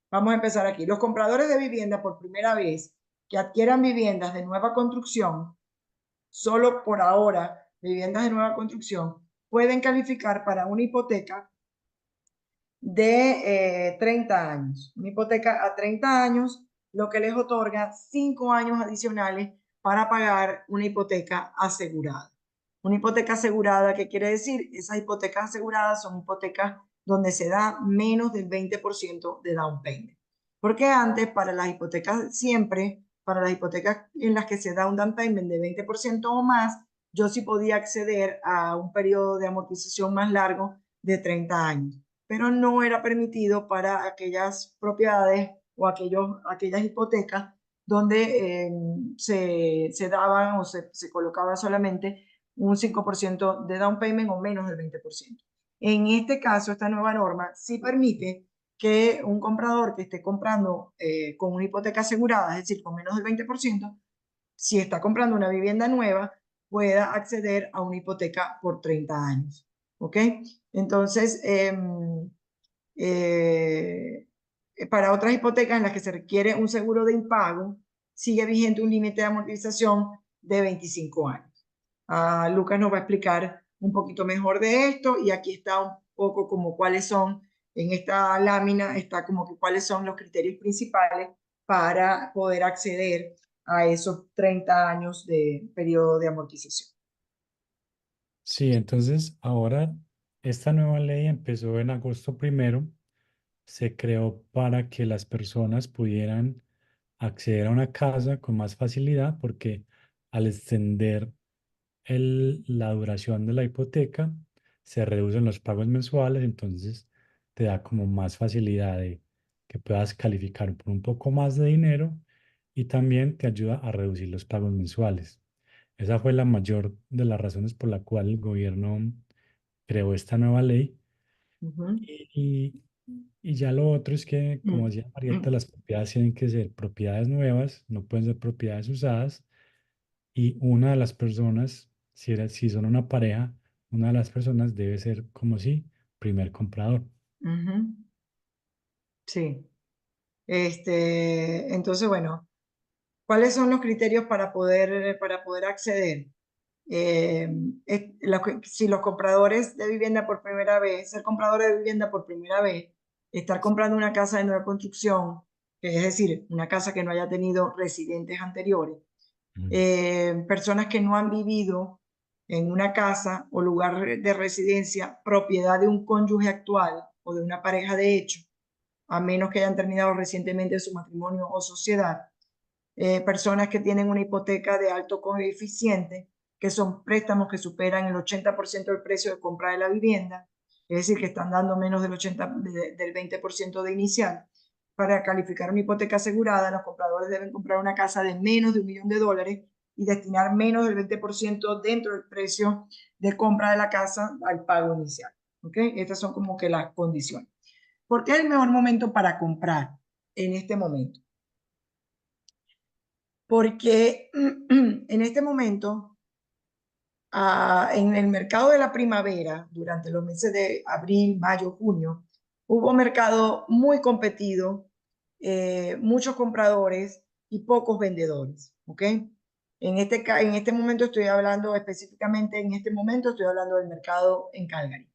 vamos a empezar aquí. Los compradores de vivienda por primera vez que adquieran viviendas de nueva construcción, solo por ahora, viviendas de nueva construcción, pueden calificar para una hipoteca de 30 años. Una hipoteca a 30 años, lo que les otorga 5 años adicionales para pagar una hipoteca asegurada. Una hipoteca asegurada, ¿qué quiere decir? Esas hipotecas aseguradas son hipotecas donde se da menos del 20% de down payment. Porque antes, para las hipotecas siempre, para las hipotecas en las que se da un down payment de 20% o más, yo sí podía acceder a un periodo de amortización más largo de 30 años, pero no era permitido para aquellas propiedades o aquellas hipotecas donde se daban o se colocaba solamente un 5% de down payment o menos del 20%. En este caso, esta nueva norma sí permite que un comprador que esté comprando con una hipoteca asegurada, es decir, con menos del 20%, si está comprando una vivienda nueva, pueda acceder a una hipoteca por 30 años. ¿Ok? Entonces, eh, para otras hipotecas en las que se requiere un seguro de impago, sigue vigente un límite de amortización de 25 años. Lucas nos va a explicar un poquito mejor de esto y aquí está un poco como cuáles son, en esta lámina está como que cuáles son los criterios principales para poder acceder a esos 30 años de periodo de amortización. Sí, entonces ahora esta nueva ley empezó en agosto 1. Se creó para que las personas pudieran acceder a una casa con más facilidad porque al extender la duración de la hipoteca se reducen los pagos mensuales, entonces te da como más facilidad de que puedas calificar por un poco más de dinero y también te ayuda a reducir los pagos mensuales. Esa fue la mayor de las razones por la cual el gobierno creó esta nueva ley Ujú, Y, y ya lo otro es que, como mm, decía Marieta, mm, las propiedades tienen que ser propiedades nuevas, no pueden ser propiedades usadas. Y una de las personas, si son una pareja, una de las personas debe ser como si primer comprador. ujú. Sí. Entonces, bueno, ¿cuáles son los criterios para poder acceder? Eh, si los compradores de vivienda por primera vez, ser compradores de vivienda por primera vez, estar comprando una casa de nueva construcción, es decir, una casa que no haya tenido residentes anteriores, Mm. personas que no han vivido en una casa o lugar de residencia propiedad de un cónyuge actual o de una pareja de hecho, a menos que hayan terminado recientemente su matrimonio o sociedad, personas que tienen una hipoteca de alto coeficiente, que son préstamos que superan el 80% del precio de compra de la vivienda, es decir, que están dando menos del 20% de inicial. Para calificar una hipoteca asegurada, los compradores deben comprar una casa de menos de $1.000.000 y destinar menos del 20% dentro del precio de compra de la casa al pago inicial. ¿Okay? Estas son como que las condiciones. ¿Por qué es el mejor momento para comprar en este momento? Porque en este momento, en el mercado de la primavera, durante los meses de abril, mayo, junio, hubo mercado muy competido, muchos compradores y pocos vendedores, ¿ok? En este momento estoy hablando específicamente, en este momento estoy hablando del mercado en Calgary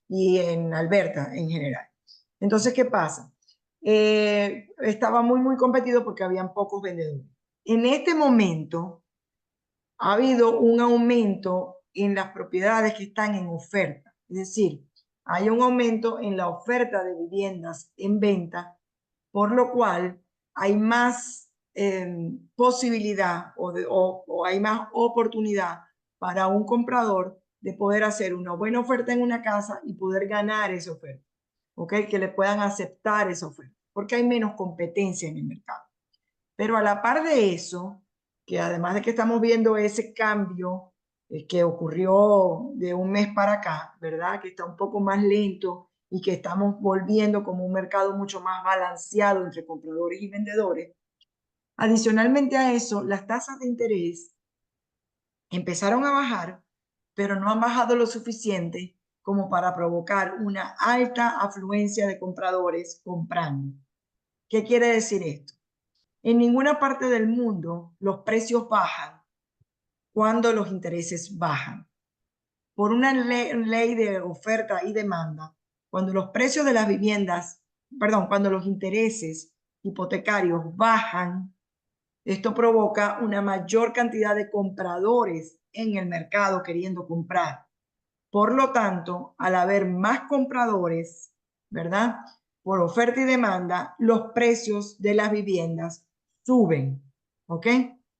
y en Alberta en general. Entonces, ¿qué pasa? Estaba muy competido porque habían pocos vendedores. En este momento ha habido un aumento en las propiedades que están en oferta. Es decir, hay un aumento en la oferta de viviendas en venta, por lo cual hay más posibilidad o hay más oportunidad para un comprador de poder hacer una buena oferta en una casa y poder ganar esa oferta. ¿Ok? Que le puedan aceptar esa oferta, porque hay menos competencia en el mercado. Pero a la par de eso, que además de que estamos viendo ese cambio que ocurrió de un mes para acá, ¿verdad? Que está un poco más lento y que estamos volviendo como un mercado mucho más balanceado entre compradores y vendedores. Adicionalmente a eso, las tasas de interés empezaron a bajar, pero no han bajado lo suficiente como para provocar una alta afluencia de compradores comprando. ¿Qué quiere decir esto? En ninguna parte del mundo los precios bajan cuando los intereses bajan. Por una ley de oferta y demanda, cuando los precios de las viviendas, perdón, cuando los intereses hipotecarios bajan, esto provoca una mayor cantidad de compradores en el mercado queriendo comprar. Por lo tanto, al haber más compradores, ¿verdad? Por oferta y demanda, los precios de las viviendas suben, ¿ok?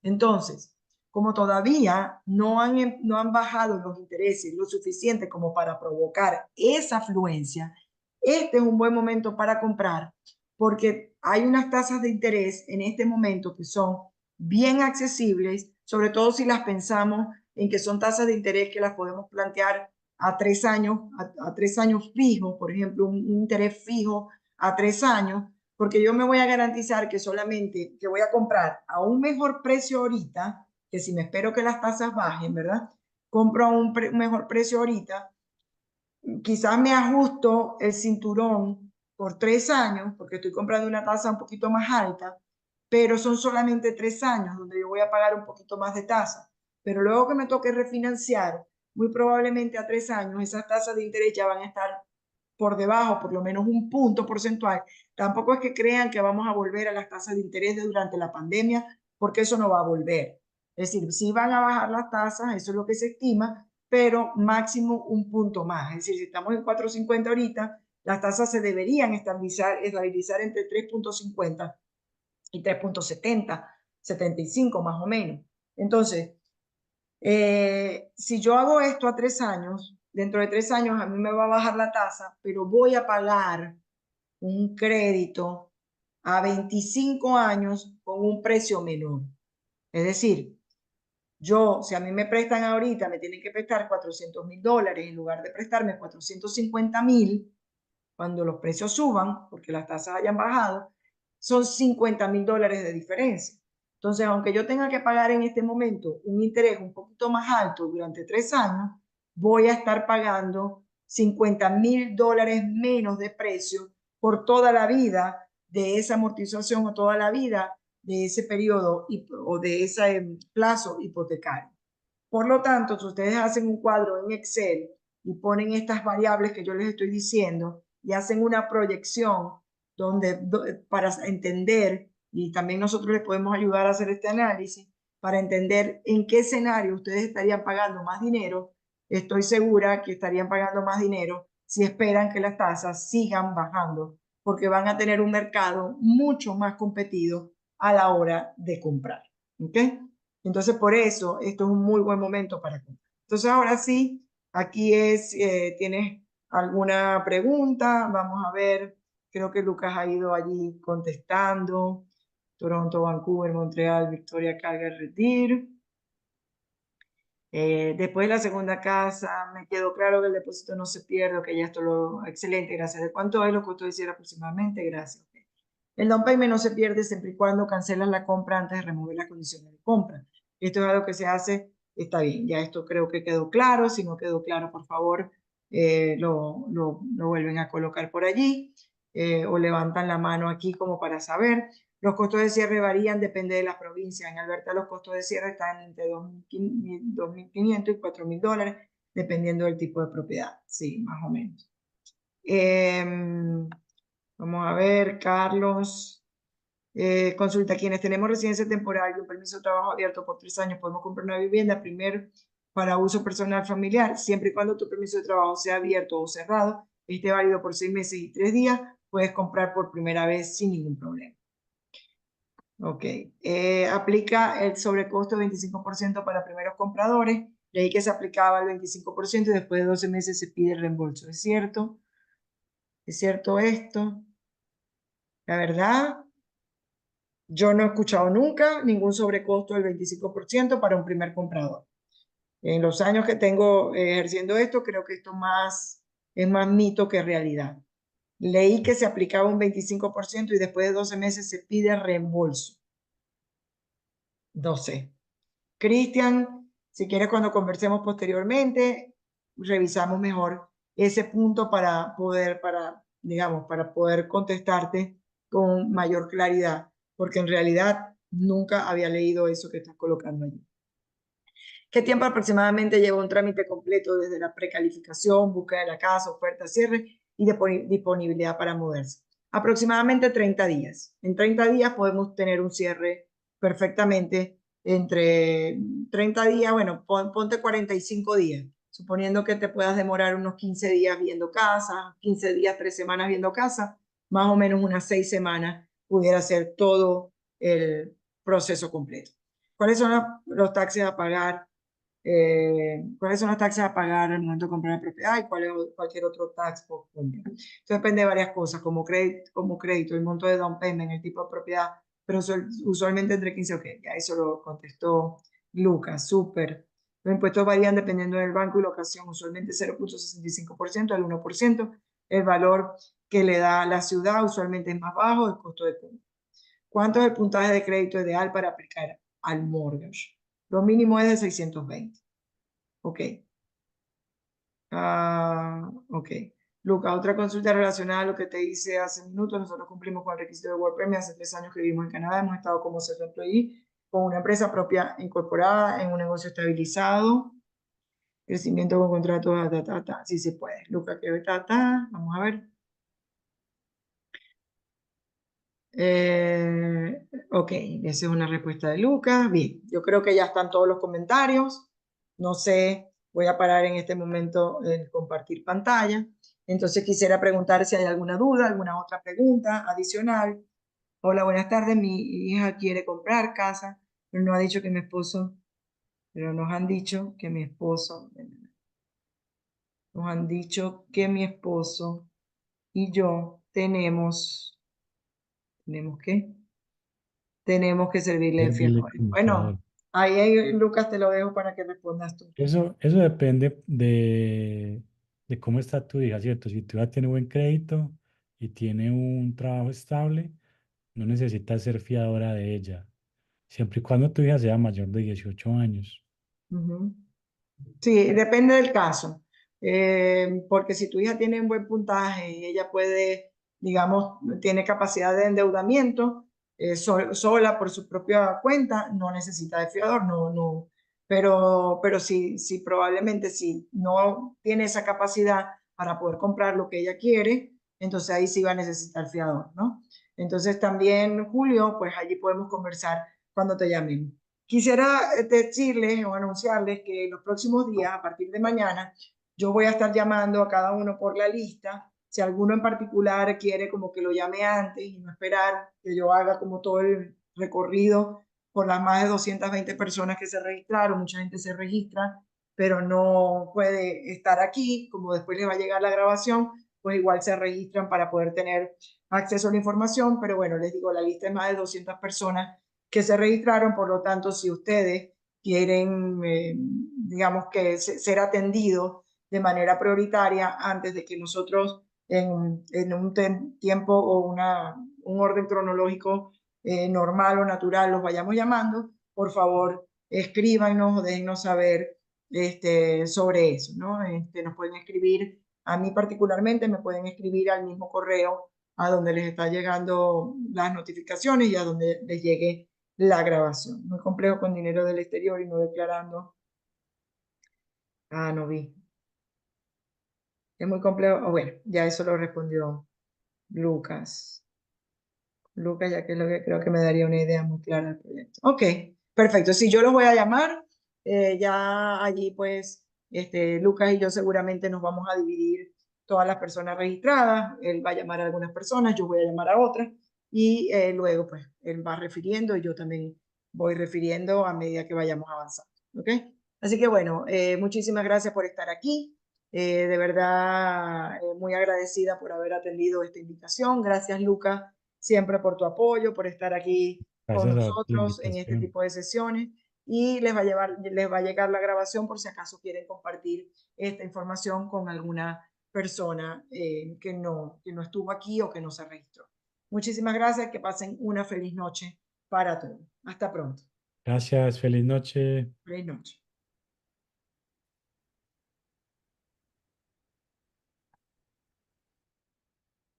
Entonces, como todavía no han bajado los intereses lo suficiente como para provocar esa afluencia, este es un buen momento para comprar porque hay unas tasas de interés en este momento que son bien accesibles, sobre todo si las pensamos en que son tasas de interés que las podemos plantear a 3 años, a 3 años fijos, por ejemplo, un interés fijo a 3 años, porque yo me voy a garantizar que solamente que voy a comprar a un mejor precio ahorita, que si me espero que las tasas bajen, ¿verdad? Compro a un mejor precio ahorita, quizás me ajusto el cinturón por 3 años, porque estoy comprando una tasa un poquito más alta, pero son solamente 3 años donde yo voy a pagar un poquito más de tasa. Pero luego que me toque refinanciar, muy probablemente a 3 años, esas tasas de interés ya van a estar por debajo, por lo menos un punto porcentual. Tampoco es que crean que vamos a volver a las tasas de interés de durante la pandemia, porque eso no va a volver. Es decir, sí van a bajar las tasas, eso es lo que se estima, pero máximo un punto más. Es decir, si estamos en 4.50 ahorita, las tasas se deberían estabilizar entre 3.50 y 3.70, 75 más o menos. Entonces, si yo hago esto a 3 años, dentro de 3 años a mí me va a bajar la tasa, pero voy a pagar un crédito a 25 años con un precio menor. Es decir, yo, si a mí me prestan ahorita, me tienen que prestar $400.000 en lugar de prestarme 450.000, cuando los precios suban, porque las tasas hayan bajado, son $50,000 de diferencia. Entonces, aunque yo tenga que pagar en este momento un interés un poquito más alto durante 3 años, voy a estar pagando $50,000 menos de precio por toda la vida de esa amortización o toda la vida de ese periodo o de ese plazo hipotecario. Por lo tanto, si ustedes hacen un cuadro en Excel y ponen estas variables que yo les estoy diciendo y hacen una proyección para entender, y también nosotros les podemos ayudar a hacer este análisis, para entender en qué escenario ustedes estarían pagando más dinero, estoy segura que estarían pagando más dinero si esperan que las tasas sigan bajando, porque van a tener un mercado mucho más competido a la hora de comprar. ¿Ok? Entonces, por eso, esto es un muy buen momento para comprar. Entonces, ahora sí, aquí ¿tienes alguna pregunta? Vamos a ver, creo que Lucas ha ido allí contestando. Toronto, Vancouver, Montreal, Victoria, Calgary, Red Deer. Después de la segunda casa, me quedó claro que el depósito no se pierde, que ya esto lo excelente, gracias. ¿De cuánto es? Los costos de cierre aproximadamente, gracias. El down payment no se pierde siempre y cuando cancelas la compra antes de remover las condiciones de compra. Esto es algo que se hace, está bien, ya esto creo que quedó claro. Si no quedó claro, por favor, lo vuelven a colocar por allí o levantan la mano aquí como para saber. Los costos de cierre varían, depende de la provincia. En Alberta los costos de cierre están entre $2,500 y $4,000, dependiendo del tipo de propiedad. Sí, más o menos. Vamos a ver, Carlos. Consulta, quienes tenemos residencia temporal y un permiso de trabajo abierto por 3 años, podemos comprar una vivienda primero para uso personal familiar, siempre y cuando tu permiso de trabajo sea abierto o cerrado, esté válido por 6 meses y 3 días, puedes comprar por primera vez sin ningún problema. Ok, aplica el sobrecosto de 25% para primeros compradores, leí que se aplicaba el 25% y después de 12 meses se pide el reembolso. ¿Es cierto? ¿Es cierto esto? La verdad, yo no he escuchado nunca ningún sobrecosto del 25% para un primer comprador. En los años que tengo ejerciendo esto, creo que esto es más mito que realidad. Leí que se aplicaba un 25% y después de 12 meses se pide reembolso. 12. Cristian, si quieres cuando conversemos posteriormente, revisamos mejor ese punto digamos, para poder contestarte con mayor claridad, porque en realidad nunca había leído eso que estás colocando allí. ¿Qué tiempo aproximadamente lleva un trámite completo desde la precalificación, búsqueda de la casa, oferta, cierre y disponibilidad para moverse? Aproximadamente 30 días. En 30 días podemos tener un cierre perfectamente entre 30 días, bueno, ponte 45 días, suponiendo que te puedas demorar unos 15 días viendo casa, 15 días, 3 semanas viendo casa, más o menos unas 6 semanas pudiera ser todo el proceso completo. ¿Cuáles son los taxes a pagar? ¿Cuáles son las taxas a pagar al momento de comprar la propiedad y cuál es cualquier otro tax por compra? Esto depende de varias cosas, como crédito, el monto de down payment, el tipo de propiedad, pero usualmente entre 15, ok, ya eso lo contestó Lucas, súper. Los impuestos varían dependiendo del banco y la ocasión, usualmente 0,65% al 1%. El valor que le da la ciudad usualmente es más bajo, el costo de compra. ¿Cuánto es el puntaje de crédito ideal para aplicar al mortgage? Lo mínimo es de 620. Ok. Ok. Luca, otra consulta relacionada a lo que te hice hace minutos. Nosotros cumplimos con el requisito de Work Permit. Hace 3 años que vivimos en Canadá. Hemos estado como self-employee con una empresa propia incorporada en un negocio estabilizado. Crecimiento con contratos, Sí se puede. Luca, que vamos a ver. Ok, esa es una respuesta de Lucas. Bien, yo creo que ya están todos los comentarios. No sé, voy a parar en este momento el compartir pantalla. Entonces quisiera preguntar si hay alguna duda, alguna otra pregunta adicional. Hola, buenas tardes. Mi hija quiere comprar casa, pero no ha dicho que mi esposo, pero nos han dicho que mi esposo, nos han dicho que mi esposo y yo ¿tenemos qué? Tenemos que servirle en Servirle fiadores. como fiador. Bueno, ahí, Lucas, te lo dejo para que respondas tú. Eso depende de de cómo está tu hija, ¿cierto? Si tu hija tiene buen crédito y tiene un trabajo estable, no necesitas ser fiadora de ella, siempre y cuando tu hija sea mayor de 18 años. Ujú. Sí, depende del caso. Porque si tu hija tiene un buen puntaje y ella puede, digamos, tiene capacidad de endeudamiento sola por su propia cuenta, no necesita de fiador, no, no. Pero sí, probablemente si no tiene esa capacidad para poder comprar lo que ella quiere, entonces ahí sí va a necesitar fiador, ¿no? Entonces también, Julio, pues allí podemos conversar cuando te llamen. Quisiera decirles o anunciarles que en los próximos días, a partir de mañana, yo voy a estar llamando a cada uno por la lista. Si alguno en particular quiere como que lo llame antes y no esperar que yo haga como todo el recorrido por las más de 220 personas que se registraron, mucha gente se registra, pero no puede estar aquí, como después les va a llegar la grabación, pues igual se registran para poder tener acceso a la información, pero bueno, les digo, la lista es más de 200 personas que se registraron, por lo tanto, si ustedes quieren, digamos que ser atendidos de manera prioritaria antes de que nosotros en un tiempo o un orden cronológico normal o natural los vayamos llamando, por favor, escríbanos o déjennos saber sobre eso, ¿no? Nos pueden escribir, a mí particularmente me pueden escribir al mismo correo a donde les está llegando las notificaciones y a donde les llegue la grabación. Muy complejo con dinero del exterior y no declarando. Ah, no vi. Es muy complejo. Oh, bueno, ya eso lo respondió Lucas. Lucas, ya que es lo que creo que me daría una idea muy clara del proyecto. Ok, perfecto. Si yo los voy a llamar, ya allí pues Lucas y yo seguramente nos vamos a dividir todas las personas registradas. Él va a llamar a algunas personas, yo voy a llamar a otras y luego pues él va refiriendo y yo también voy refiriendo a medida que vayamos avanzando. ¿Ok? Así que bueno, muchísimas gracias por estar aquí. De verdad, muy agradecida por haber atendido esta invitación. Gracias, Lucas, siempre por tu apoyo, por estar aquí con Gracias a la nosotros en este invitación. tipo de sesiones y les va a llegar la grabación por si acaso quieren compartir esta información con alguna persona que no estuvo aquí o que no se registró. Muchísimas gracias, que pasen una feliz noche para todos. Hasta pronto. Gracias, feliz noche. Feliz noche.